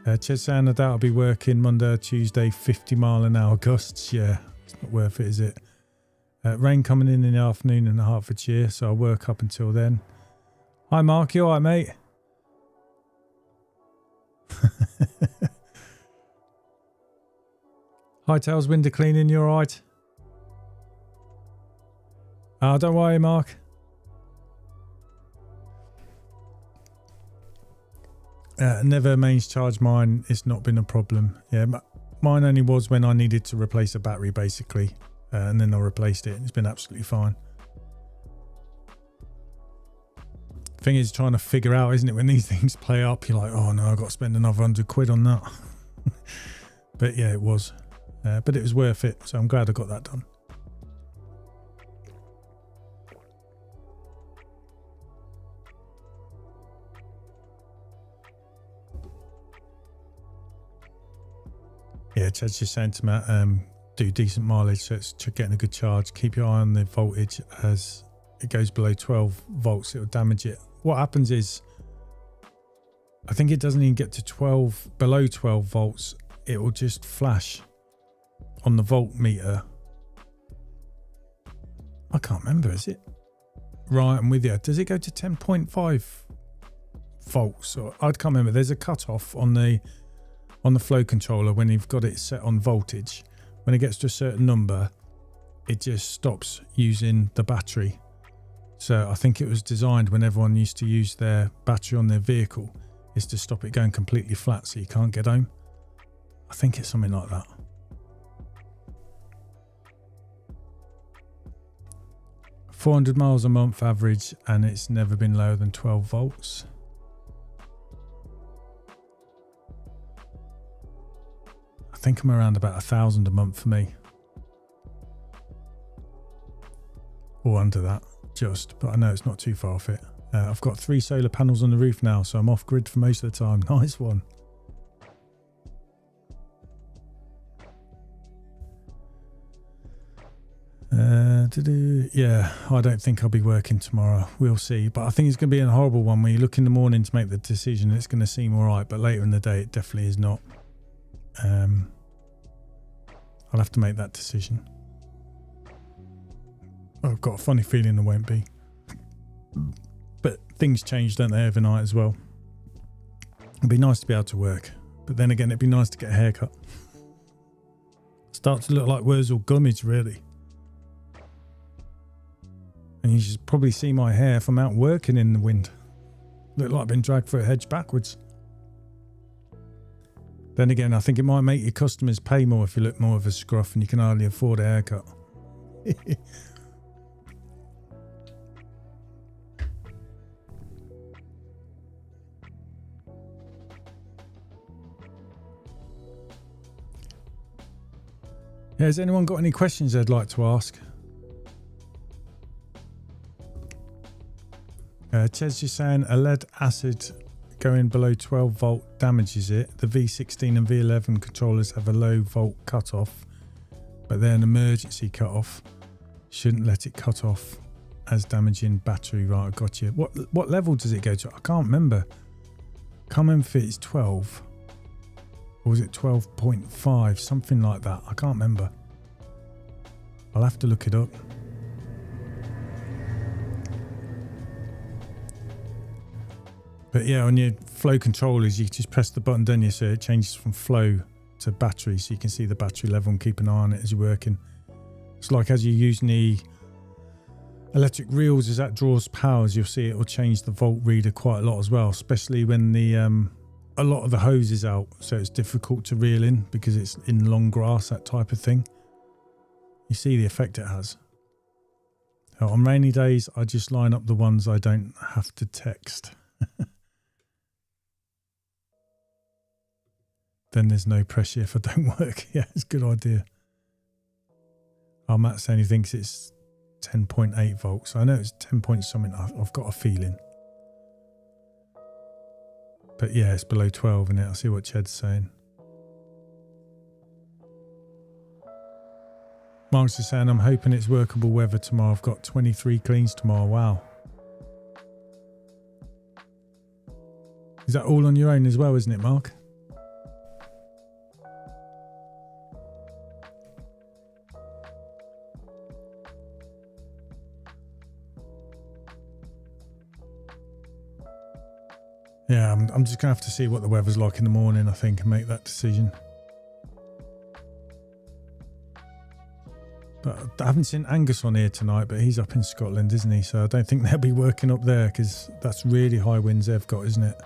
Chez saying I doubt I'll be working Monday or Tuesday, 50-mile-an-hour gusts. Yeah, it's not worth it, is it? Rain coming in the afternoon in Hertfordshire, so I'll work up until then. Hi, Mark. You all right, mate? Hi, Tails. Window cleaning. You all right? Don't worry, Mark. Never mains charge mine. It's not been a problem. Yeah, mine only was when I needed to replace a battery, basically. And then I replaced it, and it's been absolutely fine. Thing is trying to figure out, isn't it, when these things play up, you're like, oh no, I've got to spend another £100 on that. But yeah, it was. But it was worth it, so I'm glad I got that done. Yeah, Chad's just saying to me, do decent mileage, so it's getting a good charge. Keep your eye on the voltage. As it goes below 12 volts, it will damage it. What happens is, I think it doesn't even get to below 12 volts. It will just flash on the voltmeter. I can't remember, is it? Right, I'm with you. Does it go to 10.5 volts? Or I can't remember. There's a cutoff on the flow controller when you've got it set on voltage. When it gets to a certain number, it just stops using the battery. So I think it was designed when everyone used to use their battery on their vehicle, is to stop it going completely flat so you can't get home. I think it's something like that. $400 miles a month average, and it's never been lower than 12 volts. I think I'm around about 1,000 a month for me. Or under that, just. But I know it's not too far off it. I've got 3 solar panels on the roof now, so I'm off grid for most of the time. Nice one. Yeah, I don't think I'll be working tomorrow. We'll see. But I think it's going to be a horrible one when you look in the morning to make the decision. It's going to seem all right, but later in the day, it definitely is not. I'll have to make that decision. I've got a funny feeling there won't be. But things change, don't they, overnight as well. It'd be nice to be able to work. But then again, it'd be nice to get a haircut. Start to look like Wurzel Gummidge, really. And you should probably see my hair from out working in the wind. Look like I've been dragged through a hedge backwards. Then again, I think it might make your customers pay more if you look more of a scruff and you can hardly afford a haircut. Yeah, has anyone got any questions they'd like to ask? Chez just saying a lead acid going below 12 volt damages it. The V16 and V11 controllers have a low volt cutoff, but they're an emergency cutoff. Shouldn't let it cut off as damaging battery. Right, I got you. What level does it go to? I can't remember. Can't remember if it's 12 or was it 12.5, something like that. I can't remember. I'll have to look it up. But yeah, on your flow controllers, you just press the button, don't you? So it changes from flow to battery, so you can see the battery level and keep an eye on it as you're working. It's like as you're using the electric reels, as that draws powers, you'll see it will change the volt reader quite a lot as well, especially when the a lot of the hose is out, so it's difficult to reel in because it's in long grass, that type of thing. You see the effect it has. So on rainy days, I just line up the ones I don't have to text. Then there's no pressure if I don't work. Yeah, it's a good idea. Oh, Matt saying he thinks it's 10.8 volts. I know it's 10 point something. I've got a feeling. But yeah, it's below 12 in it. I see what Ched's saying. Mark's just saying, I'm hoping it's workable weather tomorrow. I've got 23 cleans tomorrow. Wow. Is that all on your own as well, isn't it, Mark? Yeah, I'm just going to have to see what the weather's like in the morning, I think, and make that decision. But I haven't seen Angus on here tonight, but he's up in Scotland, isn't he? So I don't think they'll be working up there because that's really high winds they've got, isn't it?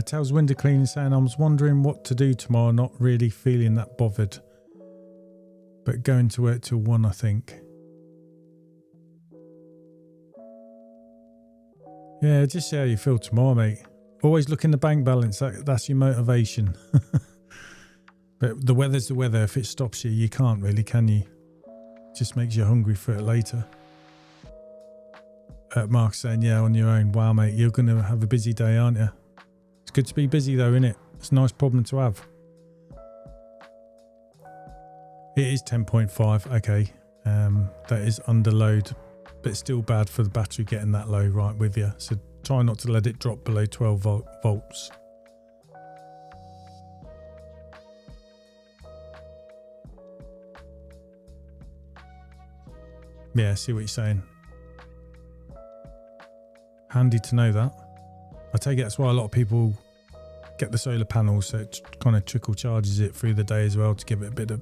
Tells Window Cleaning saying, I was wondering what to do tomorrow, not really feeling that bothered. But going to work till 1, I think. Yeah, just see how you feel tomorrow, mate. Always look in the bank balance. That's your motivation. But the weather's the weather. If it stops you, you can't really, can you? It just makes you hungry for it later. Mark's saying, yeah, on your own. Wow, mate, you're going to have a busy day, aren't you? It's good to be busy though, isn't it? It's a nice problem to have. It is 10.5, okay. That is under load, but it's still bad for the battery getting that low right with you. So try not to let it drop below 12 volts. Yeah, see what you're saying. Handy to know that. I take it that's why a lot of people get the solar panels, so it kind of trickle charges it through the day as well to give it a bit of,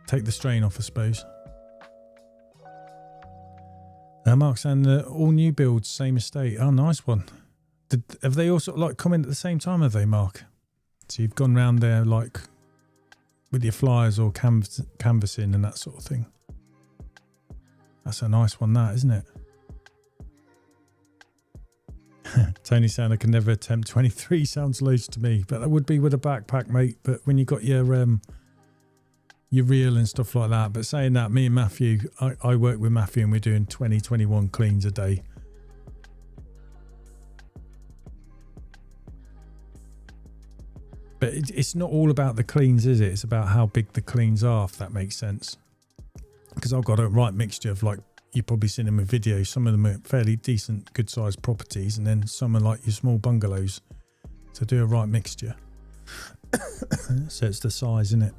take the strain off, I suppose. Mark's saying all new builds, same estate. Oh, nice one. Have they all sort of like come in at the same time, have they, Mark? So you've gone round there like with your flyers or canvassing and that sort of thing. That's a nice one, that, isn't it? Tony saying I can never attempt 23 sounds loose to me, but that would be with a backpack, mate. But when you got your reel and stuff like that. But saying that, me and Matthew, I work with Matthew and we're doing 21 cleans a day. But it's not all about the cleans, is it? It's about how big the cleans are, if that makes sense. Because I've got a right mixture of, like, you've probably seen them in videos. Some of them are fairly decent, good sized properties, and then some are like your small bungalows. So do a right mixture. So it's the size, isn't it?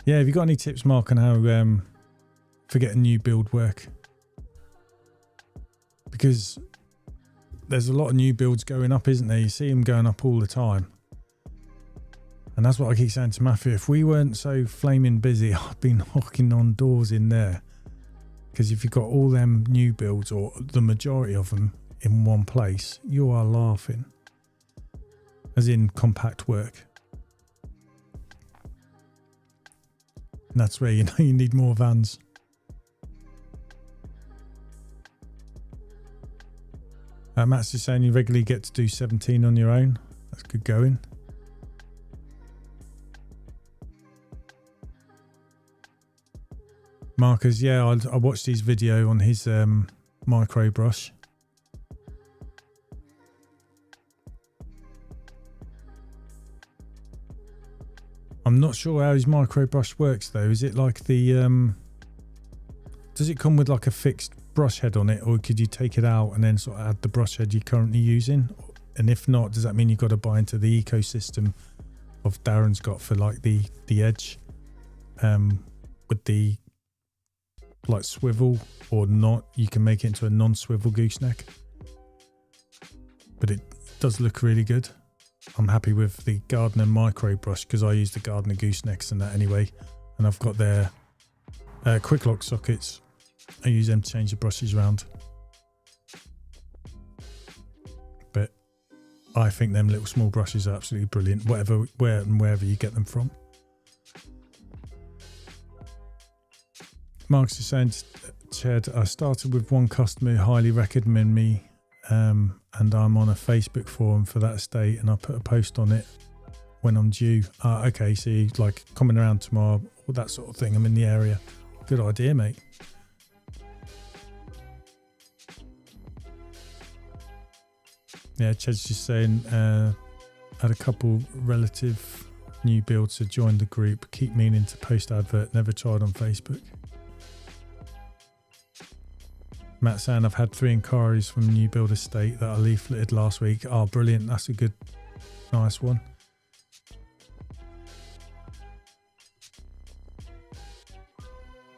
Yeah, have you got any tips, Mark, on how for getting new build work? Because there's a lot of new builds going up, isn't there? You see them going up all the time. And that's what I keep saying to Matthew. If we weren't so flaming busy, I'd be knocking on doors in there. Because if you've got all them new builds, or the majority of them, in one place, you are laughing. As in compact work. And that's where you know you need more vans. Matt's just saying you regularly get to do 17 on your own. That's good going. Marcus, yeah, I watched his video on his micro brush. I'm not sure how his micro brush works though. Is it like the does it come with like a fixed brush head on it, or could you take it out and then sort of add the brush head you're currently using? And if not, does that mean you've got to buy into the ecosystem of Darren's got for like the edge with the like swivel, or not? You can make it into a non-swivel gooseneck, but it does look really good. I'm happy with the Gardener micro brush because I use the Gardener goosenecks and that anyway, and I've got their quick lock sockets. I use them to change the brushes around. But I think them little small brushes are absolutely brilliant, wherever you get them from. Mark's just saying, Chad, I started with one customer who highly recommended me, and I'm on a Facebook forum for that estate, and I put a post on it when I'm due. Okay, so you like coming around tomorrow, or that sort of thing. I'm in the area. Good idea, mate. Yeah, Chad's just saying, had a couple relative new builds to join the group. Keep meaning to post advert. Never tried on Facebook. Matt saying, I've had 3 inquiries from New Build Estate that I leafleted last week. Oh, brilliant. That's a good, nice one.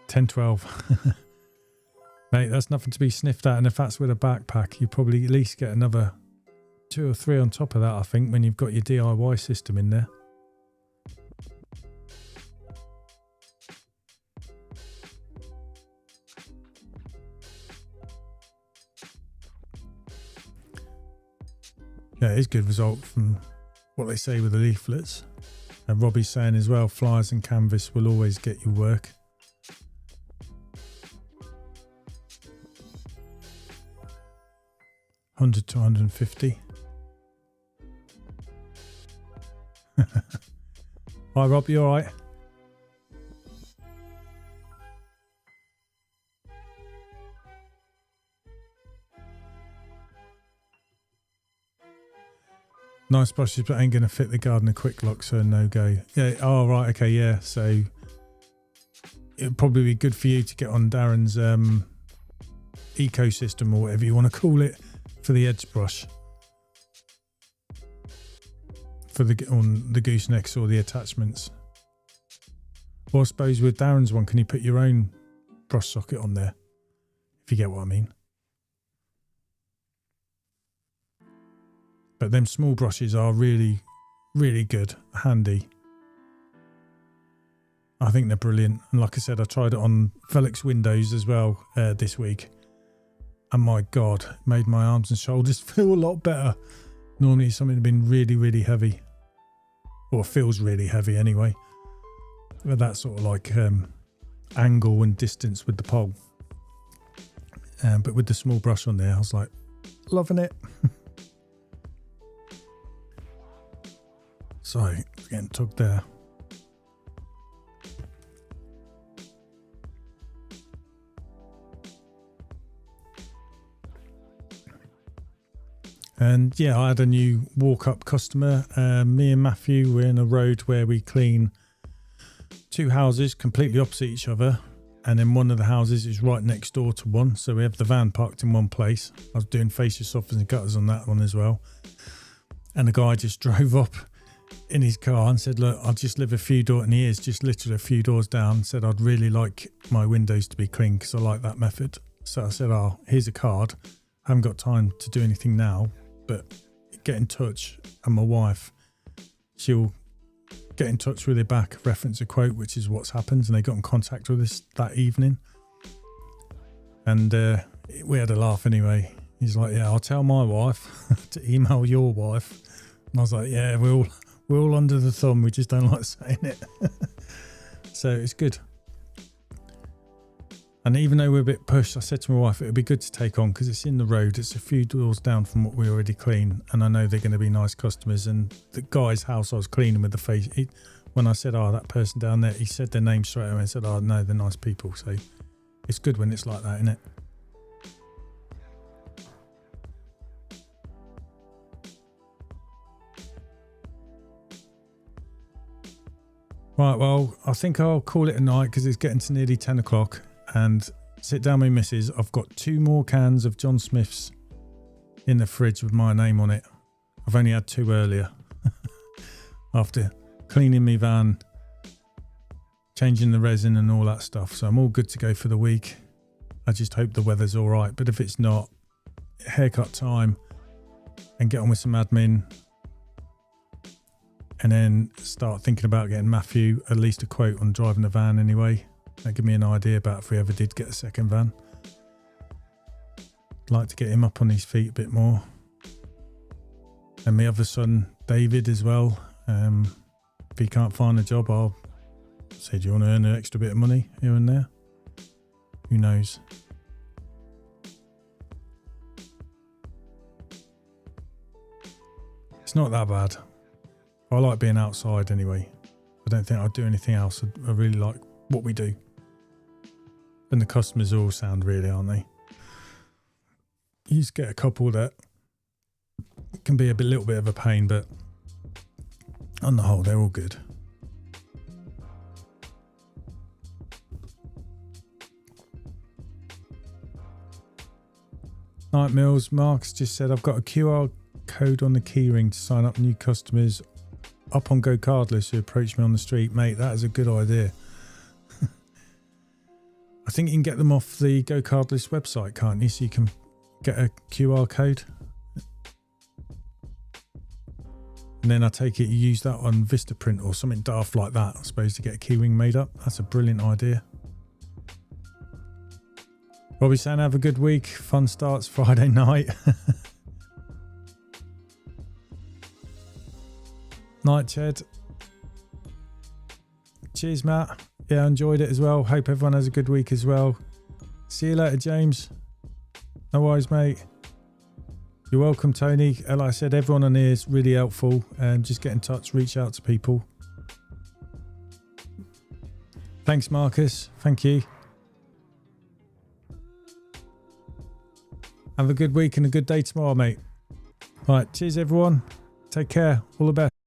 10-12. Mate, that's nothing to be sniffed at. And if that's with a backpack, you probably at least get another 2 or 3 on top of that, I think, when you've got your DIY system in there. Yeah, it is good result from what they say with the leaflets. And Robbie's saying as well, flyers and canvas will always get you work. $100 to $150. Hi Rob, you alright? Nice brushes, but ain't going to fit the gardener quick lock, so no go. Yeah, oh right, okay, yeah. So it would probably be good for you to get on Darren's ecosystem, or whatever you want to call it, for the edge brush. For on the goosenecks or the attachments. Or I suppose with Darren's one, can you put your own brush socket on there? If you get what I mean. But them small brushes are really, really good, handy. I think they're brilliant. And like I said, I tried it on Velux windows as well this week. And my God, it made my arms and shoulders feel a lot better. Normally something had been really, really heavy. Or feels really heavy anyway. With that sort of like angle and distance with the pole. But with the small brush on there, I was like, loving it. So, getting tugged there. And yeah, I had a new walk-up customer. Me and Matthew were in a road where we clean 2 houses completely opposite each other. And then one of the houses is right next door to one. So we have the van parked in one place. I was doing fascia softeners and gutters on that one as well. And the guy just drove up in his car and said, look, I just live a few doors, and he is just literally a few doors down. Said, I'd really like my windows to be clean because I like that method. So I said, oh, here's a card. I haven't got time to do anything now, but get in touch. And my wife, she'll get in touch with you back, reference a quote, which is what's happened. And they got in contact with us that evening. And we had a laugh anyway. He's like, yeah, I'll tell my wife to email your wife. And I was like, yeah, we're all under the thumb. We just don't like saying it. So it's good. And even though we're a bit pushed, I said to my wife, it would be good to take on because it's in the road. It's a few doors down from what we already clean. And I know they're going to be nice customers. And the guy's house I was cleaning with the face. When I said, oh, that person down there, he said their name straight away and said, oh, no, they're nice people. So it's good when it's like that, isn't it? Right, well, I think I'll call it a night because it's getting to nearly 10 o'clock and sit down with my missus. I've got 2 more cans of John Smith's in the fridge with my name on it. I've only had 2 earlier. After cleaning my van, changing the resin and all that stuff. So I'm all good to go for the week. I just hope the weather's all right. But if it's not, haircut time and get on with some admin. And then start thinking about getting Matthew at least a quote on driving the van anyway. That give me an idea about if we ever did get a second van. I'd like to get him up on his feet a bit more. And my other son, David, as well. If he can't find a job, I'll say, do you want to earn an extra bit of money here and there? Who knows? It's not that bad. I like being outside anyway. I don't think I'd do anything else. I really like what we do. And the customers all sound really, aren't they? You just get a couple that can be little bit of a pain, but on the whole, they're all good. Night Mills, Mark's just said, I've got a QR code on the keyring to sign up new customers up on Go Cardless who approach me on the street. Mate, that is a good idea. I think you can get them off the Go Cardless website, can't you? So you can get a QR code. And then I take it you use that on Vistaprint or something daft like that, I suppose, to get a keyring made up. That's a brilliant idea. Robbie saying have a good week. Fun starts Friday night. Night, Ched. Cheers, Matt. Yeah, I enjoyed it as well. Hope everyone has a good week as well. See you later, James. No worries, mate. You're welcome, Tony. Like I said, everyone on here is really helpful. Just get in touch, reach out to people. Thanks, Marcus. Thank you. Have a good week and a good day tomorrow, mate. All right, cheers, everyone. Take care. All the best.